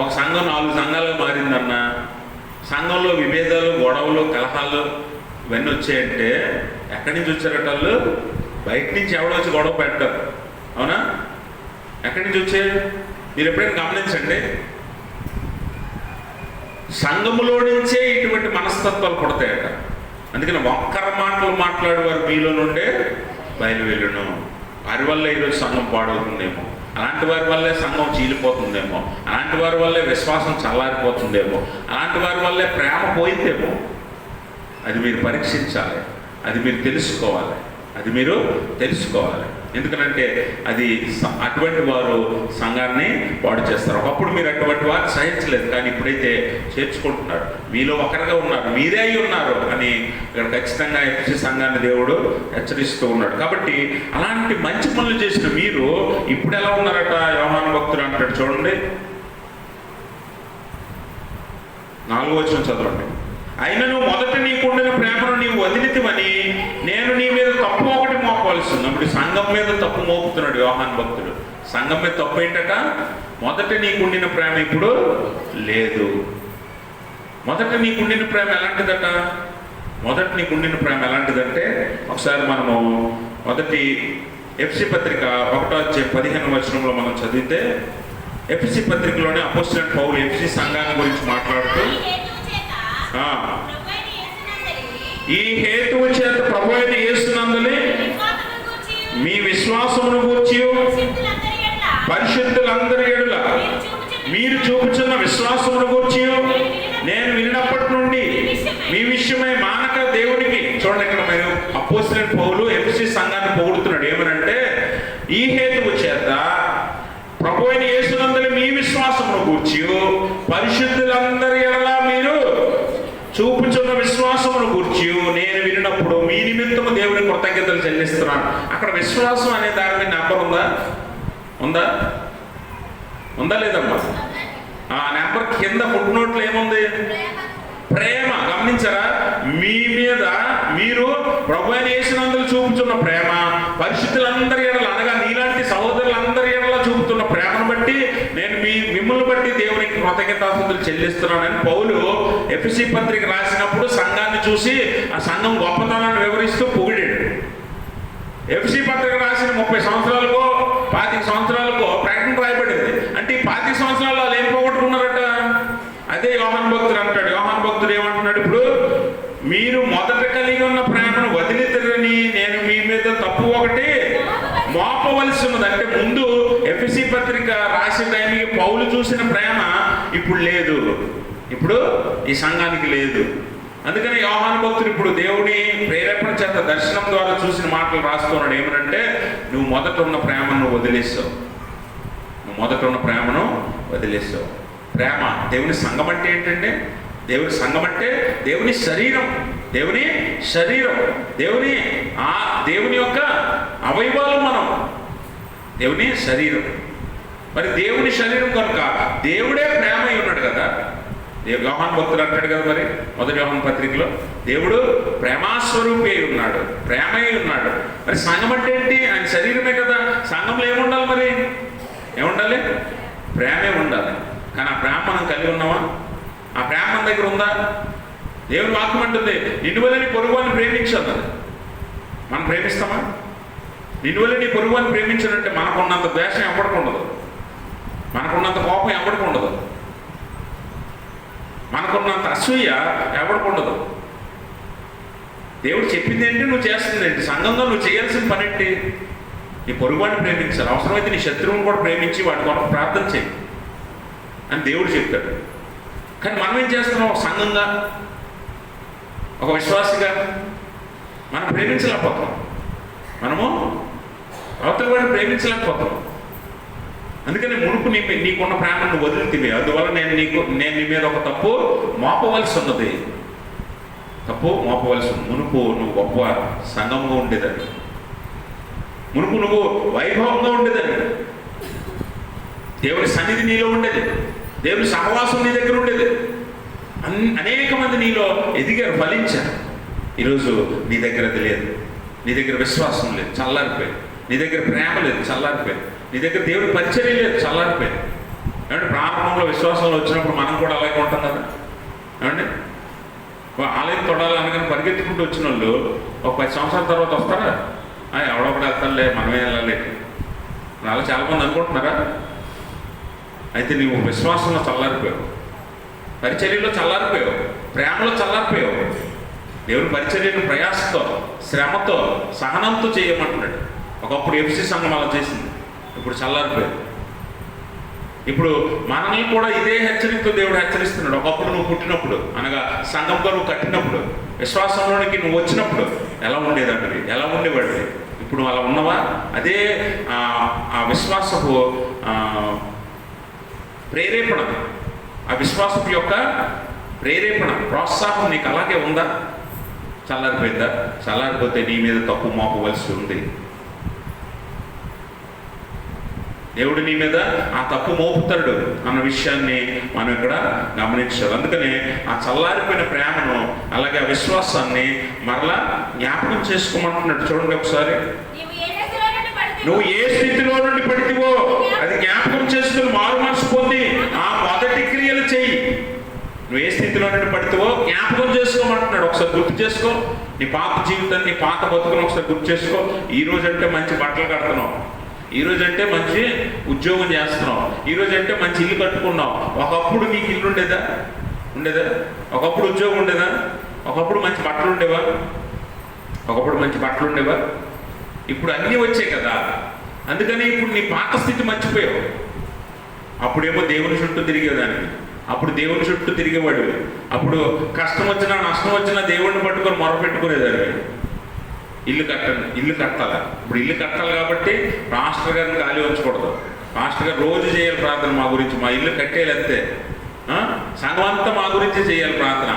ఒక సంఘం 4 సంఘాలుగా మారిందన్నా, సంఘంలో విభేదాలు, గొడవలు, కలహాలు ఇవన్నీ వచ్చాయంటే ఎక్కడి నుంచి వచ్చారట వాళ్ళు? బయట నుంచి ఎవడో వచ్చి గొడవ పెట్టారు, అవునా? ఎక్కడి నుంచి వచ్చాయి? మీరు ఎప్పుడైనా గమనించండి, సంఘములో నుంచే ఇటువంటి మనస్తత్వాలు పుడతాయట. అందుకని ఒక్కర మాటలు మాట్లాడేవారు మీలో నుండే బయలు వెళ్ళును. వారి వల్ల ఈరోజు సంఘం పాడవుతుందేమో, అలాంటి వారి వల్లే సంఘం చీలిపోతుందేమో, అలాంటి వారి వల్లే విశ్వాసం చల్లారిపోతుందేమో, అలాంటి వారి వల్లే ప్రేమ పోయిందేమో. అది మీరు పరీక్షించాలి, అది మీరు తెలుసుకోవాలి, అది మీరు తెలుసుకోవాలి. ఎందుకంటే అది అటువంటి వారు సంఘాన్ని పాడు చేస్తారు. ఒకప్పుడు మీరు అటువంటి వారు సహించలేదు, కానీ ఇప్పుడైతే చేర్చుకుంటున్నారు. మీలో ఒకరిగా ఉన్నారు, మీరే అయి ఉన్నారు అని ఇక్కడ ఖచ్చితంగా ఎఫ్ఎస్సి సంఘాన్ని దేవుడు హెచ్చరిస్తూ ఉన్నాడు. కాబట్టి అలాంటి మంచి పనులు చేసిన మీరు ఇప్పుడు ఎలా ఉన్నారట? యోహాను భక్తుడు అంటాడు చూడండి, 4వ వచనం చదవండి. అయినను మొదట నీకుండిన ప్రేమను నీవు వదిలితివని నేను నీ మీద తప్పు ఒకటి మోపవలసి ఉంది. అప్పుడు సంఘం మీద తప్పు మోపుతున్నాడు యోహాను భక్తుడు. సంఘం మీద తప్పు ఏంటట? మొదట నీకుండిన ప్రేమ ఇప్పుడు లేదు. మొదట నీకుండిన ప్రేమ ఎలాంటిదట? మొదట నీకుండిన ప్రేమ ఎలాంటిదంటే, ఒకసారి మనము మొదటి ఎఫ్ఎస్సి పత్రిక 1:15 వచనంలో మనం చదివితే, ఎఫ్ఎస్సి పత్రికలోనే అపోస్తలుడైన పౌలు ఎఫ్ఎస్సి సంఘాన్ని గురించి మాట్లాడుతూ, ఈ హేతువు చేత ప్రభువైన యేసునందలి మీ విశ్వాసమును గూర్చి పరిశుద్ధులందరి ఎడల మీరు చూపుచున్న విశ్వాసమును గూర్చి నేను విన్నప్పటి నుండి మీ విషయమై మానక దేవునికి. చూడండి, ఇక్కడ మీరు అపోస్తలుడైన పౌలు ఎఫ్ఎస్సి సంఘాన్ని పొగుడుతున్నాడు. ఏమనంటే, ఈ హేతువు చేత ప్రభువైన యేసునందలి మీ విశ్వాసమును గూర్చి పరిశుద్ధులందరి ఎడల మీరు చూపుచున్న విశ్వాసమును గూర్చి నేను విన్నప్పుడు మీ నిమిత్తము దేవుని కృతజ్ఞతలు చెల్లిస్తున్నాను. అక్కడ విశ్వాసం అనే దాని మీద నెంబర్ ఉందా? ఉందా? ఉందా లేదమ్మా? ఆ నెంబర్ కింద ఫుట్నోట్లో ఏముంది? ప్రేమ. గమనించారా? మీ మీద మీరు ప్రభువైన యేసునందు చూపుతున్న ప్రేమ, పరిశుద్ధులందరి ఎడల అనగా నీలాంటి సహోదరులందరి ఎడల చూపుతున్న ప్రేమను బట్టి నేను మిమ్మల్ని బట్టి దేవునికి కృతజ్ఞతాస్తుతులు చెల్లిస్తున్నానని పౌలు ఎఫెసీ పత్రిక రాసినప్పుడు సంఘాన్ని చూసి ఆ సంఘం గొప్పతనాన్ని వివరిస్తూ పొగిడాడు. ఎఫెసీ పత్రిక రాసిన 30 సంవత్సరాలకో 25 సంవత్సరాలకో ప్రకటన రాయబడింది. అంటే ఈ 25 సంవత్సరాల్లో వాళ్ళు ఏం పోగొట్టుకున్నారట? అదే యోహాను భక్తుడు అంటాడు. యోహాను భక్తుడు ఏమంటున్నాడు? ఇప్పుడు మీరు మొదట కలిగి ఉన్న ప్రేమను వదిలితిరని నేను మీ మీద తప్పు ఒకటి మోపవలసి ఉన్నది. అంటే ముందు ఎఫెసీ పత్రిక రాసే టైంకి పౌలు చూసిన ప్రేమ ఇప్పుడు లేదు, ఇప్పుడు ఈ సంఘానికి లేదు. అందుకని యోహాను భక్తుడు ఇప్పుడు దేవుని ప్రేరేపణ చేత దర్శనం ద్వారా చూసిన మాటలు రాస్తున్నాడు. ఏమనంటే, నువ్వు మొదట ఉన్న ప్రేమను వదిలేస్తావు, నువ్వు మొదట ఉన్న ప్రేమను వదిలేస్తావు. ప్రేమ. దేవుని సంఘం అంటే ఏంటంటే, దేవుని సంఘం అంటే దేవుని శరీరం, దేవుని శరీరం, దేవుని యొక్క అవయవాలు మనం, దేవుని శరీరం. మరి దేవుని శరీరం కనుక దేవుడే ప్రేమ అయి ఉన్నాడు కదా. యోహాను భక్తుడు అంటాడు కదా, మరి మొదటి యోహాను పత్రికలో దేవుడు ప్రేమాస్వరూపి అయి ఉన్నాడు, ప్రేమ అయి ఉన్నాడు. మరి సంఘం అంటే ఏంటి? ఆయన శరీరమే కదా. సంఘంలో ఏముండాలి? మరి ఏముండాలి? ప్రేమే ఉండాలి. కానీ ఆ ప్రేమ మనం కలిగి ఉన్నామా? ఆ ప్రేమ మన దగ్గర ఉందా? దేవుని వాక్యం అంటుంది, నిన్ను వల్ల నీ పొరుగువాన్ని ప్రేమించన్నది. మనం ప్రేమిస్తామా? నిన్ను వల్ల నీ పొరుగువాన్ని ప్రేమించాలంటే మనకున్నంత ద్వేషం ఎవరికి ఉండదు, మనకున్నంత కోపం ఎవరికి ఉండదు, మనకున్నంత అసూయ ఎవరికి ఉండదు. దేవుడు చెప్పింది ఏంటి, నువ్వు చేస్తుంది ఏంటి? సంఘంలో నువ్వు చేయాల్సిన పని ఏంటి? నీ పొరుగువాడిని ప్రేమించాలి, అవసరమైతే నీ శత్రువుని కూడా ప్రేమించి వాటి కొరకు ప్రార్థన చేయి అని దేవుడు చెప్తాడు. కానీ మనం ఏం చేస్తున్నాం? ఒక సంఘంగా, ఒక విశ్వాసిగా మనం ప్రేమించలేకపోతున్నాం, మనము అవతల వాడిని ప్రేమించలేకపోతున్నాం. అందుకని మునుపు నీకున్న ప్రేమను వదిలితివి, అందువల్ల నేను నీ మీద ఒక తప్పు మోపవలసి ఉన్నది, తప్పు మోపవలసి ఉంది. మునుపు నువ్వు గొప్ప సంఘంగా ఉండేదని, మునుపు నువ్వు వైభవంగా ఉండేదని, దేవుని సన్నిధి నీలో ఉండేది, దేవుని సహవాసం నీ దగ్గర ఉండేది, అనేక మంది నీలో ఎదిగారు, ఫలించారు. ఈరోజు నీ దగ్గర అది లేదు. నీ దగ్గర విశ్వాసం లేదు, చల్లారిపోయి. నీ దగ్గర ప్రేమ లేదు, చల్లారిపోయి. నీ దగ్గర దేవుడి పరిచర్య లేదు, చల్లారిపోయి. ఏమంటే ప్రారంభంలో విశ్వాసంలో వచ్చినప్పుడు మనం కూడా అలాగే ఉంటాం కదా. ఏమండి ఆలయం తొడాలి అనగానే పరిగెత్తుకుంటూ వచ్చిన వాళ్ళు ఒక 10 సంవత్సరాల తర్వాత వస్తారా? ఎవడొకటి వెళ్తానులే, మనమే వెళ్ళాలి అలా చాలామంది అనుకుంటున్నారా? అయితే నీవు విశ్వాసంలో చల్లారిపోయావు, పరిచర్యలో చల్లారిపోయావు, ప్రేమలో చల్లారిపోయావు. దేవుని పరిచర్యను ప్రయాసతో, శ్రమతో, సహనంతో చేయమంటున్నాడు. ఒకప్పుడు ఎఫ్సి సంఘం అలా చేసింది, ఇప్పుడు చల్లారిపోయావు. ఇప్పుడు మనల్ని కూడా ఇదే హెచ్చరికతో దేవుడు హెచ్చరిస్తున్నాడు. ఒకప్పుడు నువ్వు పుట్టినప్పుడు, అనగా సంఘంతో నువ్వు కట్టినప్పుడు, విశ్వాసంలోనికి నువ్వు వచ్చినప్పుడు ఎలా ఉండేదండి, ఎలా ఉండేవాడివి? ఇప్పుడు అలా ఉన్నవా? అదే ఆ విశ్వాసపు ప్రేరేపణ, ఆ విశ్వాసపు యొక్క ప్రేరేపణ, ప్రోత్సాహం నీకు అలాగే ఉందా? చల్లారిపోయిందా? చల్లారిపోతే నీ మీద తప్పు మోపవలసి ఉంది. దేవుడు నీ మీద ఆ తప్పు మోపుతాడు అన్న విషయాన్ని మనం ఇక్కడ గమనించాలి. అందుకనే ఆ చల్లారిపోయిన ప్రేమను, అలాగే ఆ విశ్వాసాన్ని మరలా జ్ఞాపకం చేసుకోమంటున్నాడు. చూడండి ఒకసారి. నువ్వు ఏ స్థితిలో నుండి పడితివో అది జ్ఞాపకం చేసుకుని మారు మనసు పొంది ఆ మొదటి క్రియలు చెయ్యి. నువ్వు ఏ స్థితిలో నుండి పడితివో జ్ఞాపకం చేసుకోమంటున్నాడు. ఒకసారి గుర్తు చేసుకో. నీ పాత జీవితాన్ని, నీ పాత బతుకును ఒకసారి గుర్తు చేసుకో. ఈ రోజు అంటే మంచి బట్టలు కడుతున్నావు, ఈ రోజు అంటే మంచి ఉద్యోగం చేస్తున్నావు, ఈ రోజు అంటే మంచి ఇల్లు కట్టుకున్నావు. ఒకప్పుడు నీకు ఇల్లు ఉండేదా? ఒకప్పుడు ఉద్యోగం ఉండేదా? ఒకప్పుడు మంచి బట్టలు ఉండేవా? ఇప్పుడు అన్నీ వచ్చాయి కదా. అందుకని ఇప్పుడు నీ పాత స్థితి మర్చిపోయావు. అప్పుడేమో దేవుని చుట్టూ తిరిగేదానికి, అప్పుడు దేవుని చుట్టూ తిరిగేవాడు. అప్పుడు కష్టం వచ్చినా నష్టం వచ్చినా దేవుడిని పట్టుకొని మొరపెట్టుకునేదాన్ని. ఇల్లు కట్టాలి. ఇప్పుడు ఇల్లు కట్టాలి కాబట్టి పాస్టర్ గారిని ఖాళీ ఉంచకూడదు. పాస్టర్ గారు రోజు చేయాలి ప్రార్థన మా గురించి, మా ఇల్లు కట్టేయాలి అంతే, సంఘం అంతా మా గురించి చేయాలి ప్రార్థన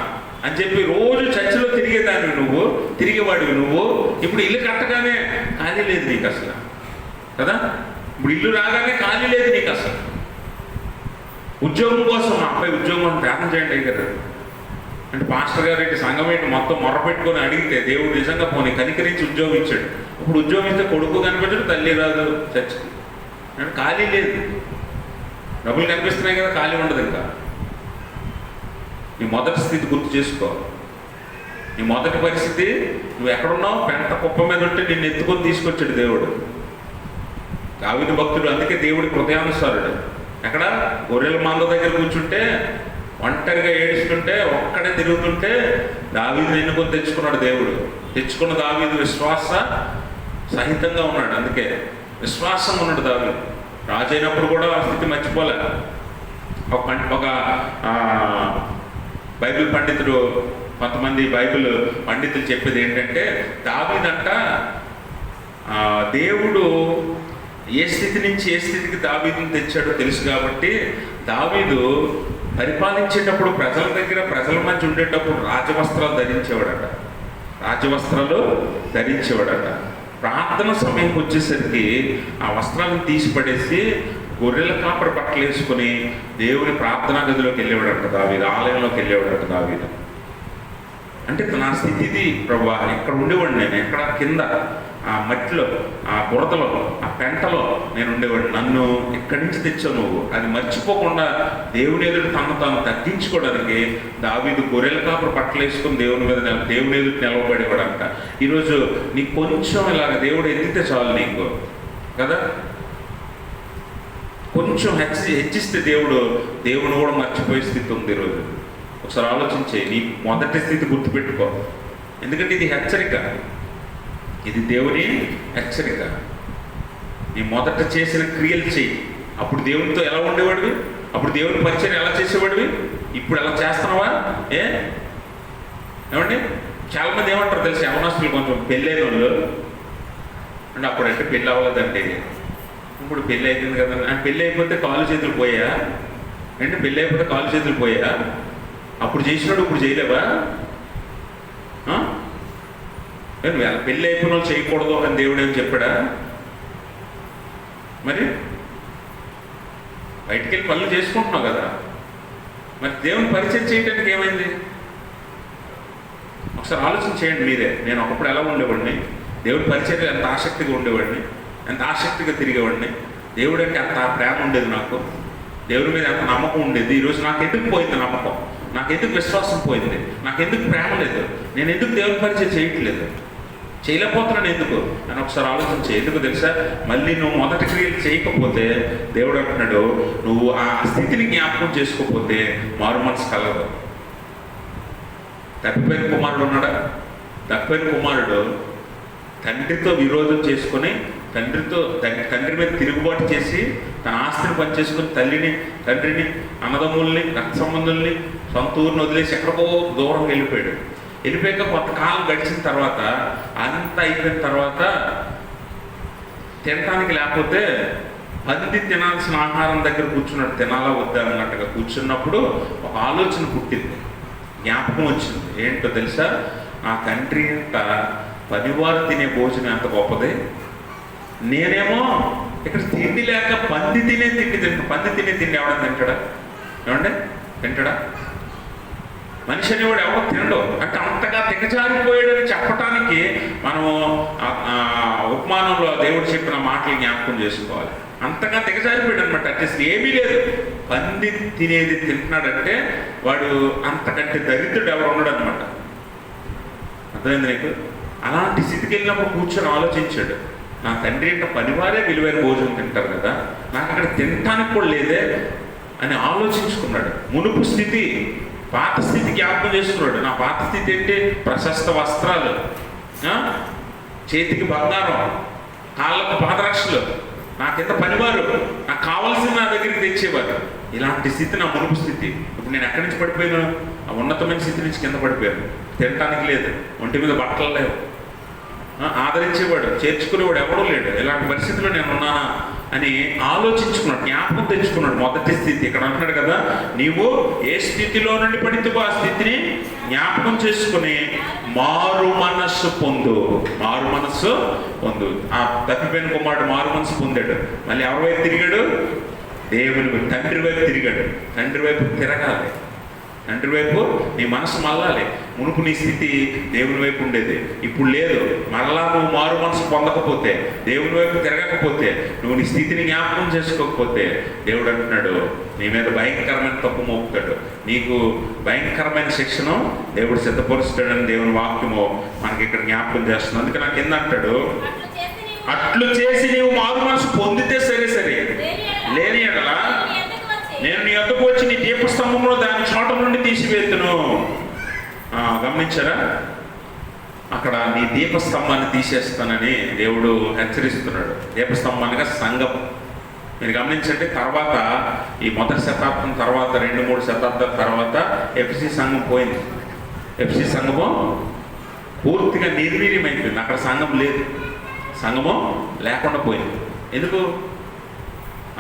అని చెప్పి రోజు చర్చిలో తిరిగేదానివి నువ్వు, తిరిగేవాడివి నువ్వు. ఇప్పుడు ఇల్లు కట్టగానే ఖాళీ లేదు నీకు అసలు కదా. ఇప్పుడు ఇల్లు రాగానే ఖాళీ లేదు నీకు అసలు. ఉద్యోగం కోసం మా అబ్బాయి ఉద్యోగం అని ప్రార్థన చేయండి కదా అంటే పాస్టర్ గారు ఏంటి, సంఘం ఏంటి మొత్తం మొరపెట్టుకొని అడిగితే దేవుడు నిజంగా పోనీ కనికరించి ఉద్యోగం ఇచ్చాడు. ఇప్పుడు ఉద్యోగం ఇస్తే కొడుకు కనిపించడు, తల్లి రాదు చర్చికి. అంటే ఖాళీ లేదు. డబ్బులు కనిపిస్తున్నాయి కదా, ఖాళీ ఉండదు. ఇంకా నీ మొదటి స్థితి గుర్తు చేసుకో. నీ మొదటి పరిస్థితి, నువ్వు ఎక్కడున్నావు? పెంట కుప్ప మీద ఉంటే నిన్ను ఎత్తుకొని తీసుకొచ్చాడు దేవుడు. దావీదు భక్తుడు అందుకే దేవుడి హృదయానుసారుడు. ఎక్కడ గొర్రెల మంద దగ్గర కూర్చుంటే, ఒంటరిగా ఏడుస్తుంటే, ఒక్కడే తిరుగుతుంటే దావీదుని ఎన్నుకొని తెచ్చుకున్నాడు దేవుడు. తెచ్చుకున్న దావీదు విశ్వాస సహితంగా ఉన్నాడు. అందుకే విశ్వాసం ఉన్నాడు దావీదు. రాజు అయినప్పుడు కూడా ఆ స్థితి మర్చిపోలే. ఒక బైబిల్ పండితుడు, కొంతమంది బైబిల్ పండితులు చెప్పేది ఏంటంటే, దావీదంట దేవుడు ఏ స్థితి నుంచి ఏ స్థితికి దావీదుని తెచ్చాడో తెలుసు కాబట్టి దావీదు పరిపాలించేటప్పుడు ప్రజల దగ్గర, ప్రజల మధ్య ఉండేటప్పుడు రాజవస్త్రాలు ధరించేవాడట. ప్రార్థన సమయం వచ్చేసరికి ఆ వస్త్రాలను తీసిపడేసి గొర్రెల కాపరి బట్టలు వేసుకుని దేవుని ప్రార్థనా గదిలోకి వెళ్ళేవాడట దావీదు, ఆలయంలోకి వెళ్ళేవాడట దావీదు. అంటే నా స్థితి ఇది ప్రభువా, ఎక్కడ ఉండేవాడు నేను, ఎక్కడ కింద ఆ మట్టిలో, ఆ బురదలో, ఆ పెంటలో నేను ఉండేవాడు. నన్ను ఎక్కడి నుంచి తెచ్చావు నువ్వు, అది మర్చిపోకుండా దేవుని ఎదుటి తను తాను తగ్గించుకోవడానికి దావీదు గొర్రెల కాపరి బట్టలు వేసుకుని దేవుని ఎదుటి నిలవబడేవాడంట. ఈరోజు నీకు కొంచెం ఇలాగ దేవుడు ఎత్తితే చాలు నీకు కదా, కొంచెం హెచ్చిస్తే దేవుడు కూడా మర్చిపోయే స్థితి ఉంది ఈరోజు. ఒకసారి ఆలోచించే, నీ మొదటి స్థితి గుర్తుపెట్టుకో. ఎందుకంటే ఇది హెచ్చరిక, ఇది దేవుని హెచ్చరిక. నీ మొదట చేసిన క్రియలు చెయ్యి. అప్పుడు దేవునితో ఎలా ఉండేవాడివి, అప్పుడు దేవుని పరిచయం ఎలా చేసేవాడివి, ఇప్పుడు ఎలా చేస్తున్నావా? ఏమండి, చాలామంది ఏమంటారు తెలిసి, యవనస్తులు కొంచెం పెళ్ళైన వాళ్ళు అంటే, అప్పుడంటే పెళ్ళి అవ్వలేదండి, ఇప్పుడు పెళ్ళి అయిపోయింది కదా. పెళ్ళి అయిపోతే కాలు చేతులు పోయా అంటే, పెళ్ళి అయిపోతే కాలు చేతులు పోయా, అప్పుడు చేసినాడు ఇప్పుడు చేయలేవా? పెళ్ళి అయిపోయిన వాళ్ళు చేయకూడదు అని దేవుడు ఏం చెప్పాడా? మరి బయటికి వెళ్ళి పనులు చేసుకుంటున్నావు కదా, మరి దేవుని పరిచయం చేయడానికి ఏమైంది? ఒకసారి ఆలోచన చేయండి మీరే. నేను ఒకప్పుడు ఎలా ఉండేవాడిని, దేవుడి పరిచర్యలో ఎంత ఆసక్తిగా ఉండేవాడిని, ఎంత ఆసక్తిగా తిరిగేవాడిని. దేవుడు అంటే అంత ప్రేమ ఉండేది నాకు, దేవుడి మీద అంత నమ్మకం ఉండేది. ఈరోజు నాకు ఎందుకు పోయింది నమ్మకం, నాకు ఎందుకు విశ్వాసం పోయింది, నాకు ఎందుకు ప్రేమ లేదు, నేను ఎందుకు దేవుడి పరిచయం చేయట్లేదు, చేయలేకపోతున్నాను ఎందుకు అని ఒకసారి ఆలోచించే. ఎందుకు తెలుసా? మళ్ళీ నువ్వు మొదటి క్రియలు చేయకపోతే దేవుడు అంటున్నాడు, నువ్వు ఆ స్థితిని జ్ఞాపకం చేసుకోకపోతే మారు మనసు కలగదు. తప్పిపోయిన కుమారుడు ఉన్నాడా? తప్పిపోయిన కుమారుడు తండ్రితో విరోధం చేసుకొని తండ్రి మీద తిరుగుబాటు చేసి తన ఆస్తిని పనిచేసుకుని తండ్రిని అన్నదమ్ముల్ని రక్త సంబంధుల్ని సొంత ఊరిని వదిలేసి ఎక్కడికో దూరం వెళ్ళిపోయాక కొంతకాలం గడిచిన తర్వాత అంతా అయిపోయిన తర్వాత తినటానికి లేకపోతే పంది తినాల్సిన ఆహారం దగ్గర కూర్చున్నాడు. తినాలా వద్దా అన్నట్టుగా కూర్చున్నప్పుడు ఒక ఆలోచన పుట్టింది, జ్ఞాపకం వచ్చింది. ఏంటో తెలుసా? నా తండ్రి అంత పనివారు తినే భోజనం ఎంత గొప్పది, నేనేమో ఇక్కడ తిండి లేక పంది తినే తిండి ఎవడని తింటాడా? ఏమంటే తింటాడా? మనిషి అనేవాడు ఎవడో తినడు. అంటే అంతగా దిగజారిపోయాడని చెప్పటానికి మనము ఉపమానంలో దేవుడు చెప్పిన మాటలు జ్ఞాపకం చేసుకోవాలి. అంతగా దిగజారిపోయాడు అనమాట. అట్లీస్ట్ ఏమీ లేదు, పంది తినేది తింటున్నాడంటే వాడు అంతకంటే దరిద్రుడు ఎవరు ఉన్నాడు అనమాట. అర్థమైంది నీకు? అలాంటి స్థితికి వెళ్ళినప్పుడు కూర్చొని ఆలోచించాడు, నా తండ్రి అంటే పనివారే విలువైన భోజనం తింటారు కదా, నాకు అక్కడ తినటానికి కూడా లేదే అని ఆలోచించుకున్నాడు. మునుపు స్థితి, పాత స్థితి జ్ఞాపకం చేసుకున్నాడు. నా పాత స్థితి ఏంటి? ప్రశస్త వస్త్రాలు, చేతికి బంగారం, కాళ్ళకు పాదరక్షలు, నా కింద పనివారు, నాకు కావాల్సిన నా దగ్గరికి తెచ్చేవారు. ఇలాంటి స్థితి నా మునుపు స్థితి. ఇప్పుడు నేను ఎక్కడి నుంచి పడిపోయాను? ఆ ఉన్నతమైన స్థితి నుంచి కింద పడిపోయాను. తినటానికి లేదు, ఒంటి మీద బట్టలు లేవు, ఆదరించేవాడు చేర్చుకునేవాడు ఎవడూ లేడు. ఇలాంటి పరిస్థితిలో నేను ఉన్నానా అని ఆలోచించుకున్నాడు, జ్ఞాపకం తెచ్చుకున్నాడు. మొదటి స్థితి ఇక్కడ అంటున్నాడు కదా, నీవు ఏ స్థితిలో నుండి పడితే ఆ స్థితిని జ్ఞాపకం చేసుకుని మారు మనస్సు పొందు. మారు మనస్సు పొందు. ఆ తప్పిపోయిన కుమారుడు మారు మనస్సు పొందాడు. మళ్ళీ ఎవరి వైపు తిరిగాడు? దేవుని తండ్రి వైపు తిరిగాడు. తండ్రి వైపు తిరగాలి, తండ్రి వైపు నీ మనసు మళ్ళాలి. మునుపు నీ స్థితి దేవుని వైపు ఉండేది, ఇప్పుడు లేదు. మరలా నువ్వు మారు మనసు పొందకపోతే, దేవుని వైపు తిరగకపోతే, నువ్వు నీ స్థితిని జ్ఞాపకం చేసుకోకపోతే దేవుడు అంటున్నాడు నీ మీద భయంకరమైన తప్పు మోపుతాడు, నీకు భయంకరమైన శిక్షను దేవుడు సిద్ధపరుస్తాడని దేవుని వాక్యము మనకి ఇక్కడ జ్ఞాపకం చేస్తుంది. అందుకే నాకు ఏందంటాడు, అట్లు చేసి నీవు మారు మనసు పొందితే సరే, లేని ఎడలా నేను నీ వద్దకు వచ్చి నీ దీపస్తంభంలో దాని చోట నుండి తీసివేతును. గమనించారా? అక్కడ నీ దీపస్తంభాన్ని తీసేస్తానని దేవుడు హెచ్చరిస్తున్నాడు. దీపస్తంభానిగా సంఘం. మీరు గమనించండి, తర్వాత ఈ మొదటి శతాబ్దం తర్వాత 2-3 శతాబ్దాల తర్వాత ఎఫ్సి సంఘం పోయింది. ఎఫ్సి సంఘము పూర్తిగా నిర్వీర్యమైపోయింది. అక్కడ సంఘం లేదు, సంఘము లేకుండా పోయింది. ఎందుకు?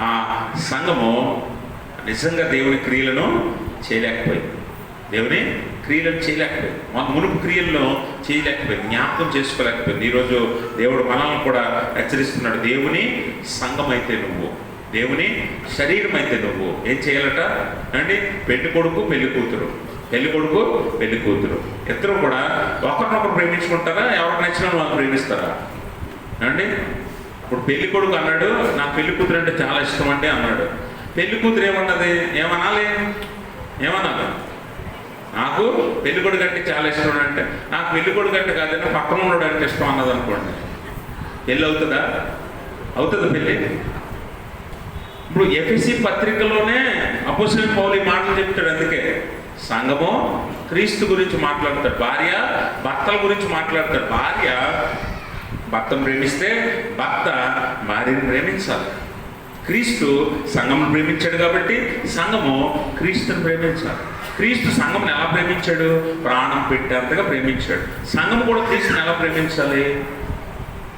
ఆ సంఘము నిజంగా దేవుని క్రియలను చేయలేకపోయింది. దేవుని క్రియలను చేయలేకపోయింది. మునుపు క్రియలను చేయలేకపోయింది, జ్ఞాపకం చేసుకోలేకపోయింది. ఈరోజు దేవుడు మనల్ని కూడా హెచ్చరిస్తున్నాడు. దేవుని సంఘం అయితే నువ్వు, దేవుని శరీరం అయితే నువ్వు ఏం చేయాలట అండి? పెళ్లి కొడుకు పెళ్లి కూతురు, పెళ్లి కొడుకు పెళ్లి కూతురు ఇద్దరు కూడా ఒకరినొకరు ప్రేమించుకుంటారా? ఎవరికి నచ్చిన వాళ్ళు ప్రేమిస్తారా అండి? ఇప్పుడు పెళ్లి కొడుకు అన్నాడు, నా పెళ్లి కూతురు అంటే చాలా ఇష్టం అంటే అన్నాడు. పెళ్లి కూతురు ఏమన్నది? ఏమనాలి? నాకు పెళ్లి కొడుకు అంటే చాలా ఇష్టం అంటే, నాకు పెళ్లి కొడుకు అంటే కాదంటే పక్కన ఉన్నాడు అంటే ఇష్టం అన్నది అనుకోండి, పెళ్ళి అవుతుందా? అవుతుంది పెళ్ళి. ఇప్పుడు ఎఫెసీ పత్రికలోనే అపోస్తలుడైన పౌలు ఈ మాటలు చెప్తాడు. అందుకే సంఘము క్రీస్తు గురించి మాట్లాడతాడు, భార్య భర్తల గురించి మాట్లాడతాడు. భార్య భర్తను ప్రేమిస్తే భర్త భార్యను ప్రేమించాలి. క్రీస్తు సంఘమును ప్రేమించాడు కాబట్టి సంఘము క్రీస్తుని ప్రేమించాలి. క్రీస్తు సంఘమును ఎలా ప్రేమించాడు? ప్రాణం పెట్టేంతగా ప్రేమించాడు. సంఘము కూడా క్రీస్తుని ఎలా ప్రేమించాలి?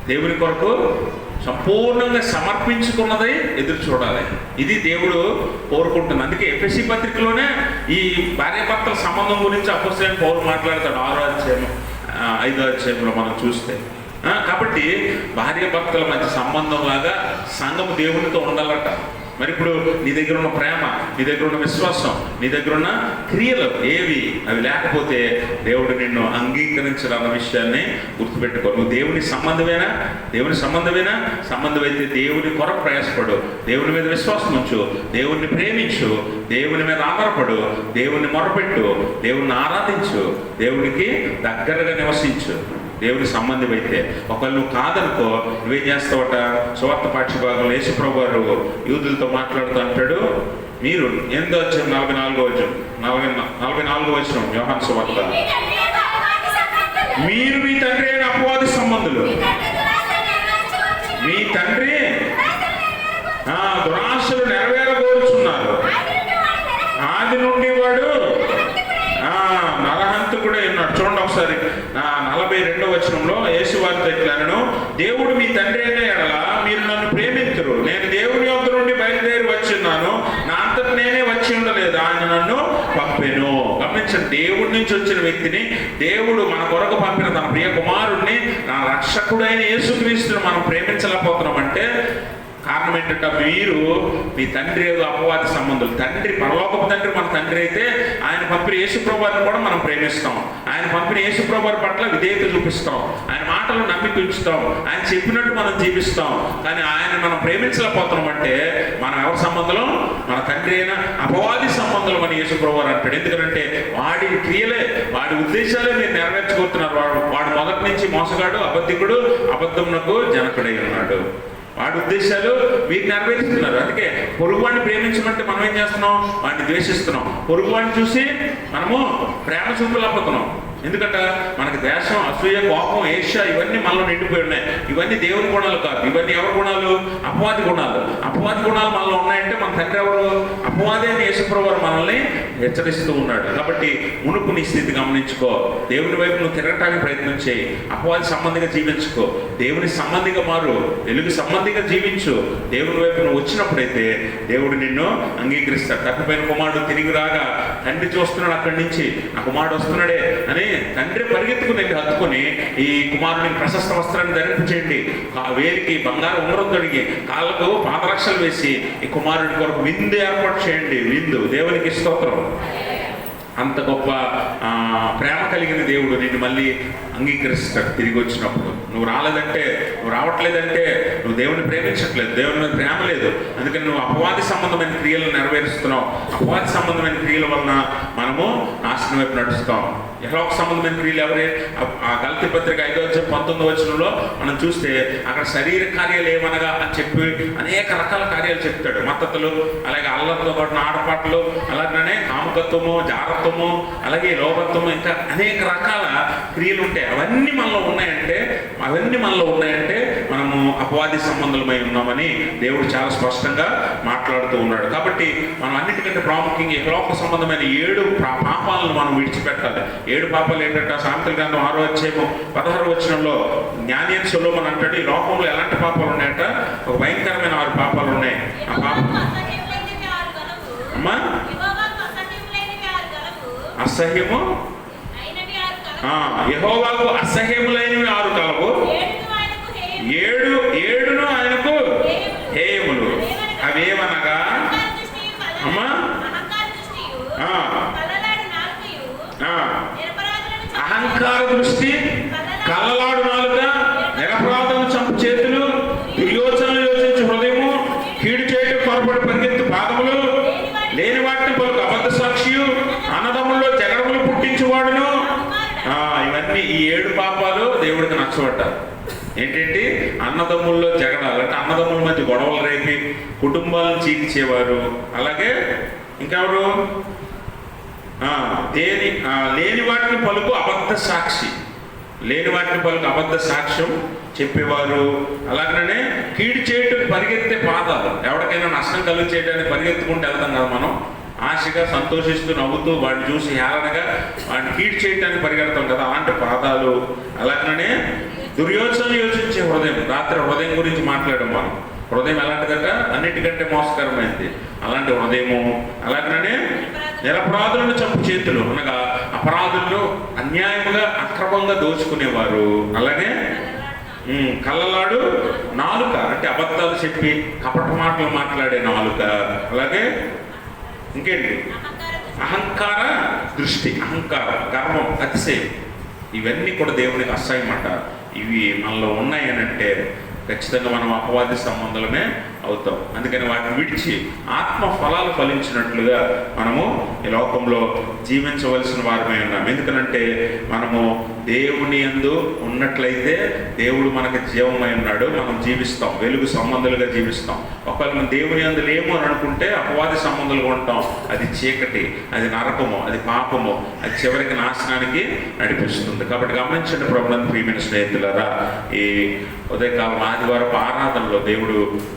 దేవుని కొరకు సంపూర్ణంగా సమర్పించుకున్నదై ఎదురు చూడాలి. ఇది దేవుడు కోరుకుంటుంది. అందుకే ఎఫెసీ పత్రికలోనే ఈ భార్యాభర్తల సంబంధం గురించి అపోస్తలుడైన పౌలు మాట్లాడతాడు. 6వ అధ్యాయం 5వ అధ్యాయంలో మనం చూస్తే. కాబట్టి భార్యాభర్తల మధ్య సంబంధం లాగా సంఘము దేవునితో ఉండాలట. మరి ఇప్పుడు నీ దగ్గర ఉన్న ప్రేమ, నీ దగ్గర ఉన్న విశ్వాసం, నీ దగ్గర ఉన్న క్రియలు ఏవి అవి లేకపోతే దేవుడు నిన్ను అంగీకరించాలన్న విషయాన్ని గుర్తుపెట్టుకో. నువ్వు దేవుని సంబంధమేనా? దేవుని సంబంధమేనా? సంబంధమైతే దేవుని కొరకు ప్రయాసపడు, దేవుని మీద విశ్వాసం ఉంచు, దేవుణ్ణి ప్రేమించు, దేవుని మీద ఆధారపడు, దేవుణ్ణి మొరపెట్టు, దేవుణ్ణి ఆరాధించు, దేవునికి దగ్గరగా నివసించు. దేవుని సంబంధం అయితే ఒకవేళ నువ్వు కాదనుకో, నువ్వేం చేస్తావట? సువార్త పాఠ్యభాగంలో యేసుప్రభువు వారు యూదులతో మాట్లాడుతూ అంటాడు, మీరు 8వ అధ్యాయం 44వ వచనం యోహాను సువార్త, మీరు మీ తండ్రి అయిన అపవాది సంబంధులు, మీ తండ్రి దురాశలు నెరవేరగోరుచున్నారు. ఆది నుండి వాడు నరహంతకుడే ఉన్నాడు. చూడండి ఒకసారి 42వ వచనంలో యేసు వారితో ఇట్లనెను, దేవుడు మీ తండ్రి అయిన ఎడల మీరు నన్ను ప్రేమింతురు. నేను దేవుని యొద్ద నుండి బయలుదేరి వచ్చిన్నాను, నా అంతట నేనే వచ్చి ఉండలేదు, ఆయన నన్ను పంపెను. గమనించండి, దేవుడి నుంచి వచ్చిన వ్యక్తిని దేవుడు మన కొరకు పంపిన తన ప్రియ కుమారుణ్ణి, నా రక్షకుడైన యేసుక్రీస్తుని మనం ప్రేమించలేకపోతున్నామంటే కారణం ఏంటంటే మీరు మీ తండ్రి ఏదో అపవాది సంబంధులు. తండ్రి, పరలోకపు తండ్రి మన తండ్రి అయితే ఆయన పంపిన యేసుప్రభువుని కూడా మనం ప్రేమిస్తాం, ఆయన పంపిన యేసుప్రభువు పట్ల విధేయత చూపిస్తాం, ఆయన మాటలు నమ్మిక ఉంచుతాం, ఆయన చెప్పినట్టు మనం జీవిస్తాం. కానీ ఆయన మనం ప్రేమించలేకపోతున్నాం అంటే మనం ఎవరి సంబంధం? మన తండ్రి అయిన అపవాది సంబంధం అని యేసుప్రభువు అంటాడు. ఎందుకంటే వాడి క్రియలే, వాడి ఉద్దేశాలే మీరు నెరవేర్చుకుంటున్నారు. వాడు మొదటి నుంచి మోసగాడు, అబద్ధికుడు, అబద్ధమునకు జనకుడై ఉన్నాడు. వాడి ఉద్దేశాలు మీరు నెరవేరుస్తున్నారు. అందుకే పొరుగువాడిని ప్రేమించమంటే మనం ఏం చేస్తున్నాం? వాడిని ద్వేషిస్తున్నాం. పొరుగువాడిని చూసి మనము ప్రేమ చూపులేకపోతున్నాం. ఎందుకంటే మనకి దేశం, అసూయ, కోపం, ఈర్ష్య ఇవన్నీ మనలో నిండిపోయి ఉన్నాయి. ఇవన్నీ దేవుని గుణాలు కాదు, ఇవన్నీ ఎవరి గుణాలు? అపవాది గుణాలు. అపవాది గుణాలు మనలో ఉన్నాయంటే మన తండ్రి ఎవరు? అపవాది అని యేసుప్రభువు మనల్ని హెచ్చరిస్తూ ఉన్నాడు. కాబట్టి మునుపు నీ స్థితి గమనించుకో, దేవుని వైపు నువ్వు తిరగటానికి ప్రయత్నం చేయి, అపవాది సంబంధిగా జీవించుకో, దేవుని సంబంధిగా మారు, వెలుగు సంబంధిగా జీవించు. దేవుని వైపు నువ్వు వచ్చినప్పుడైతే దేవుడు నిన్ను అంగీకరిస్తాడు. తప్పిపోయిన కుమారుడు తిరిగి రాగా తండ్రి చూస్తున్నాడు అక్కడి నుంచి, ఆ కుమారుడు వస్తున్నాడే అని తండ్రి పరిగెత్తుకుని హత్తుకుని ఈ కుమారుడికి ప్రశస్త వస్త్రాన్ని ధరింపచేయండి, వేలికి బంగారు ఉంగరం తొడిగి, కాళ్ళకు పాదరక్షలు వేసి ఈ కుమారుడి కొరకు విందు ఏర్పాటు చేయండి. విందు, దేవునికి స్తోత్రం. అంత గొప్ప ప్రేమ కలిగిన దేవుడు నిన్ను మళ్ళీ అంగీకరిస్తాడు తిరిగి వచ్చినప్పుడు. నువ్వు రాలేదంటే, నువ్వు రావట్లేదంటే నువ్వు దేవుని ప్రేమించట్లేదు, దేవుని మీద ప్రేమ లేదు. అందుకని నువ్వు అపవాది సంబంధమైన క్రియలను నెరవేరుస్తున్నావు. అపవాది సంబంధమైన క్రియల వలన మనము నాశనం వైపు నడుస్తాం. యెహోవాకు సంబంధమైన క్రియలు ఎవరే? ఆ గలతీ పత్రిక 5వ అధ్యాయం 19వ వచనంలో మనం చూస్తే అక్కడ శరీర కార్యాలు ఏమనగా అని చెప్పి అనేక రకాల కార్యాలు చెప్తాడు. మత్తతులు, అలాగే అల్లరితో పాటు ఆడపాటలు, అలాగనే కాముకత్వము, జారత్వము, అలాగే లోభత్వము, ఇంకా అనేక రకాల క్రియలు ఉంటాయి. అవన్నీ మనలో ఉన్నాయంటే మనము అపవాది సంబంధులమై ఉన్నామని దేవుడు చాలా స్పష్టంగా మాట్లాడుతూ ఉన్నాడు. కాబట్టి మనం అన్నిటికంటే ప్రాముఖ్యంగా యెహోవా సంబంధమైన 7 పాపాలను మనం విడిచిపెట్టాలి. 7 పాపాలు ఏంటంటే సామెతల గ్రంథం 6వ అధ్యాయం 16వ వచనంలో జ్ఞాని అయిన సొలొమోను అంటాడు, ఈ లోకంలో ఎలాంటి పాపాలు ఉన్నాయంట? ఒక భయంకరమైన 6 పాపాలు ఉన్నాయి. ఆ పాపం అమ్మా అసహ్యము, యెహోవాకు అసహ్యములైనవి 6 కలవు, 7 ఆయనకు హేయములు. అవేమనగా అమ్మా అహంకార దృష్టి, కళ్ళలాడు నాలుక, నిరపరాధము చంపు చేతులు, దుర్యోచనలు యోచించు హృదయము, కీడు చేయటం పొరపడి పరిగెత్తు పాదములు, లేని వాటిని పలుకు అబద్ధ సాక్షియు, అన్నదమ్ముల్లో జగడములు పుట్టించువాడును. ఇవన్నీ ఈ 7 పాపాలు దేవుడికి నచ్చబడ్డారు. ఏంటంటి? అన్నదమ్ముల్లో జగడాలు, అంటే అన్నదమ్ముల మధ్య గొడవలు రేపి కుటుంబాలను చీల్చేవారు. అలాగే ఇంకెవరు? లేని వాటిని పలుకు అబద్ధ సాక్షి, లేని వాటిని పలుకు అబద్ధ సాక్ష్యం చెప్పేవారు. అలాగనే కీడు చేయటం పరిగెత్తే పాదాలు, ఎవరికైనా నష్టం కలుగు చేయడానికి పరిగెత్తుకుంటూ వెళ్తాం కదా మనం, ఆశగా సంతోషిస్తూ నవ్వుతూ వాడిని చూసి హేళనగా వాడిని కీడు చేయడానికి పరిగెడతాం కదా, అలాంటి పాదాలు. అలాగనే దుర్యోచనలు యోచించే హృదయం, రాత్రి హృదయం గురించి మాట్లాడడం మనం. హృదయం ఎలాంటిదట? అన్నిటికంటే మోసకరమైంది. అలాంటి హృదయము. అలాగనే నిరపరాధులను చంపు చేతులు, అనగా అపరాధులను అన్యాయముగా అక్రమంగా దోచుకునేవారు. అలాగే కళ్ళలాడు నాలుక అంటే అబద్ధాలు చెప్పి కపట మాటలు మాట్లాడే నాలుక. అలాగే ఇంకేంటి? అహంకార దృష్టి, అహంకారం, గర్వం, అతిశయం. ఇవన్నీ కూడా దేవునికి అసహ్యం అంట. ఇవి మనలో ఉన్నాయనంటే ఖచ్చితంగా మనం అపవాది సంబంధులమే అవుతాం. అందుకని వాటిని విడిచి ఆత్మ ఫలాలు ఫలించినట్లుగా మనము ఈ లోకంలో జీవించవలసిన వారమే ఉన్నాం. ఎందుకనంటే మనము దేవుని యందు ఉన్నట్లయితే దేవుడు మనకు జీవమై ఉన్నాడు, మనం జీవిస్తాం, వెలుగు సంబంధులుగా జీవిస్తాం. ఒకవేళ మనం దేవుని యందు లేము అని అనుకుంటే అపవాది సంబంధులుగా ఉంటాం. అది చీకటి, అది నరకము, అది పాపము, అది చివరికి నాశనానికి నడిపిస్తుంది. కాబట్టి గమనించండి ప్రభునందు ప్రియమైన స్నేహితులారా, ఈ ఉదయకాలం ఆదివారపు ఆరాధనలో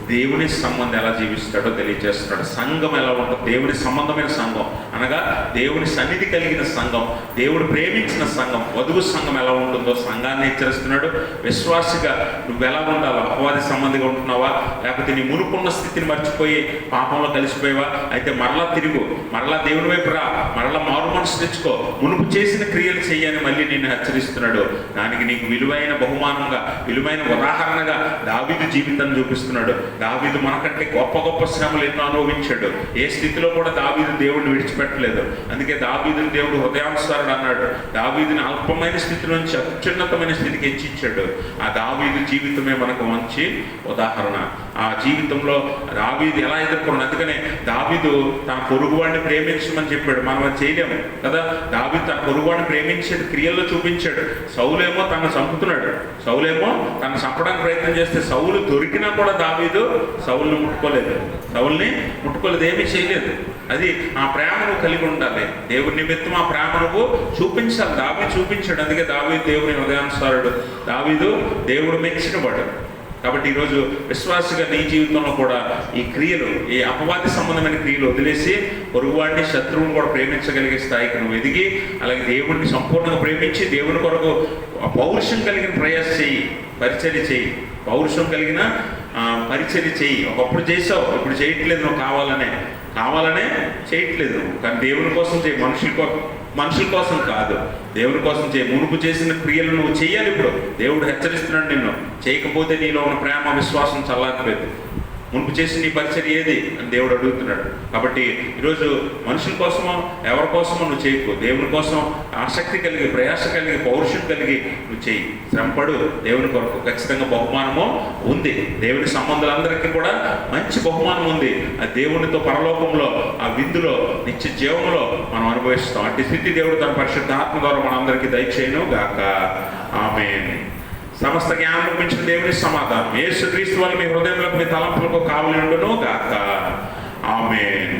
దేవుని సంబంధం ఎలా జీవిస్తాడో తెలియజేస్తున్నాడు. సంఘం ఎలా ఉంటుంది? దేవుని సంబంధమైన సంఘం అనగా దేవుని సన్నిధి కలిగిన సంఘం, దేవుడు ప్రేమించిన సంఘం, వధువు సంఘం ఎలా ఉంటుందో సంఘాన్ని హెచ్చరిస్తున్నాడు. విశ్వాసిగా నువ్వు ఎలా ఉండాలో, అపవాది సంబంధిగా ఉంటున్నావా, లేకపోతే నీ మునుపున్న స్థితిని మర్చిపోయి పాపంలో కలిసిపోయావా? అయితే మరలా తిరుగు, మరలా దేవుని వైపు రా, మరలా మారు మనసు తెచ్చుకో, మునుపు చేసిన క్రియలు చెయ్యని మళ్ళీ నిన్ను హెచ్చరిస్తున్నాడు. దానికి నీకు విలువైన బహుమానంగా, విలువైన ఉదాహరణగా దావీదు జీవితాన్ని చూపిస్తున్నాడు. దావీదు మనకంటే గొప్ప గొప్ప శ్రమలు ఎన్నో అనుభవించాడు. ఏ స్థితిలో కూడా దావీదు దేవుడిని విడిచిపెట్టలేదు. అందుకే దావీదుని దేవుడు హృదయానుసారుడు అన్నాడు. దావీదుని అల్పమైన స్థితి నుంచి అత్యున్నతమైన స్థితికి హెచ్చించాడు. ఆ దావీదు జీవితమే మనకు మంచి ఉదాహరణ. ఆ జీవితంలో దావీదు ఎలా ఎదుర్కొన్నాడు. అందుకనే దావీదు తన పొరుగువాడిని ప్రేమించమని చెప్పాడు. మనం అది చేయలేము కదా. దావీదు తన పొరుగువాడిని ప్రేమించేది క్రియల్లో చూపించాడు. సౌలేమో తను చంపుతున్నాడు, సౌలేమో తను చంపడానికి ప్రయత్నం చేస్తే సౌలు దొరికినా కూడా దావీదు సౌల్ని ముట్టుకోలేదు, ఏమీ చేయలేదు. అది ఆ ప్రేమను కలిగి ఉండాలి. దేవుని నిమిత్తం ఆ ప్రేమ నువ్వు చూపించాలి. దావీదు చూపించాడు. అందుకే దావీదు దేవుని హృదయానుసారుడు, దావీదు దేవుడు మెచ్చినవాడు. కాబట్టి ఈరోజు విశ్వాసిగా నీ జీవితంలో కూడా ఈ క్రియలు, ఈ అపవాది సంబంధమైన క్రియలు వదిలేసి పొరుగువాడిని, శత్రువుని కూడా ప్రేమించగలిగే స్థాయికి నువ్వు ఎదిగి, అలాగే దేవుడిని సంపూర్ణంగా ప్రేమించి దేవుని కొరకు పౌరుషం కలిగిన ప్రయాస చెయ్యి, పరిచర్య చెయ్యి, పౌరుషం కలిగిన పరిచర్య చెయ్యి. ఒకప్పుడు చేసావు, ఇప్పుడు చేయట్లేదు. నువ్వు కావాలనే చేయట్లేదు. కానీ దేవుని కోసం చేయి, మనుషుల కోసం కాదు, దేవుని కోసం చేయి. మునుపు చేసిన క్రియలు నువ్వు చెయ్యాలి. ఇప్పుడు దేవుడు హెచ్చరిస్తున్నాడు నిన్ను. చేయకపోతే నీలో ఉన్న ప్రేమ, విశ్వాసం చల్లారిపోయింది. మునుపు చేసి నీ పరిచర్య ఏది అని దేవుడు అడుగుతున్నాడు. కాబట్టి ఈరోజు మనుషుల కోసమో ఎవరి కోసమో నువ్వు చేయకు. దేవుని కోసం ఆసక్తి కలిగి, ప్రయాస కలిగి, పౌరుషం కలిగి నువ్వు చెయ్యి. శ్రమపడు దేవుని కొరకు. ఖచ్చితంగా బహుమానము ఉంది. దేవుని సంబంధాలందరికీ కూడా మంచి బహుమానం ఉంది. ఆ దేవునితో పరలోకంలో, ఆ విందులో, నిత్య జీవంలో మనం అనుభవిస్తాం. అట్టి స్థితి దేవుడు తన పరిశుద్ధ ఆత్మ ద్వారా మనందరికీ దయచేయును గాక. ఆమేన్. సమస్త జ్ఞానం మించిన దేవుని సమాధానం యేసుక్రీస్తు వల్ల మీ హృదయంలో, మీ తలంపులకు కావలి ఉండును గాక. ఆమేన్.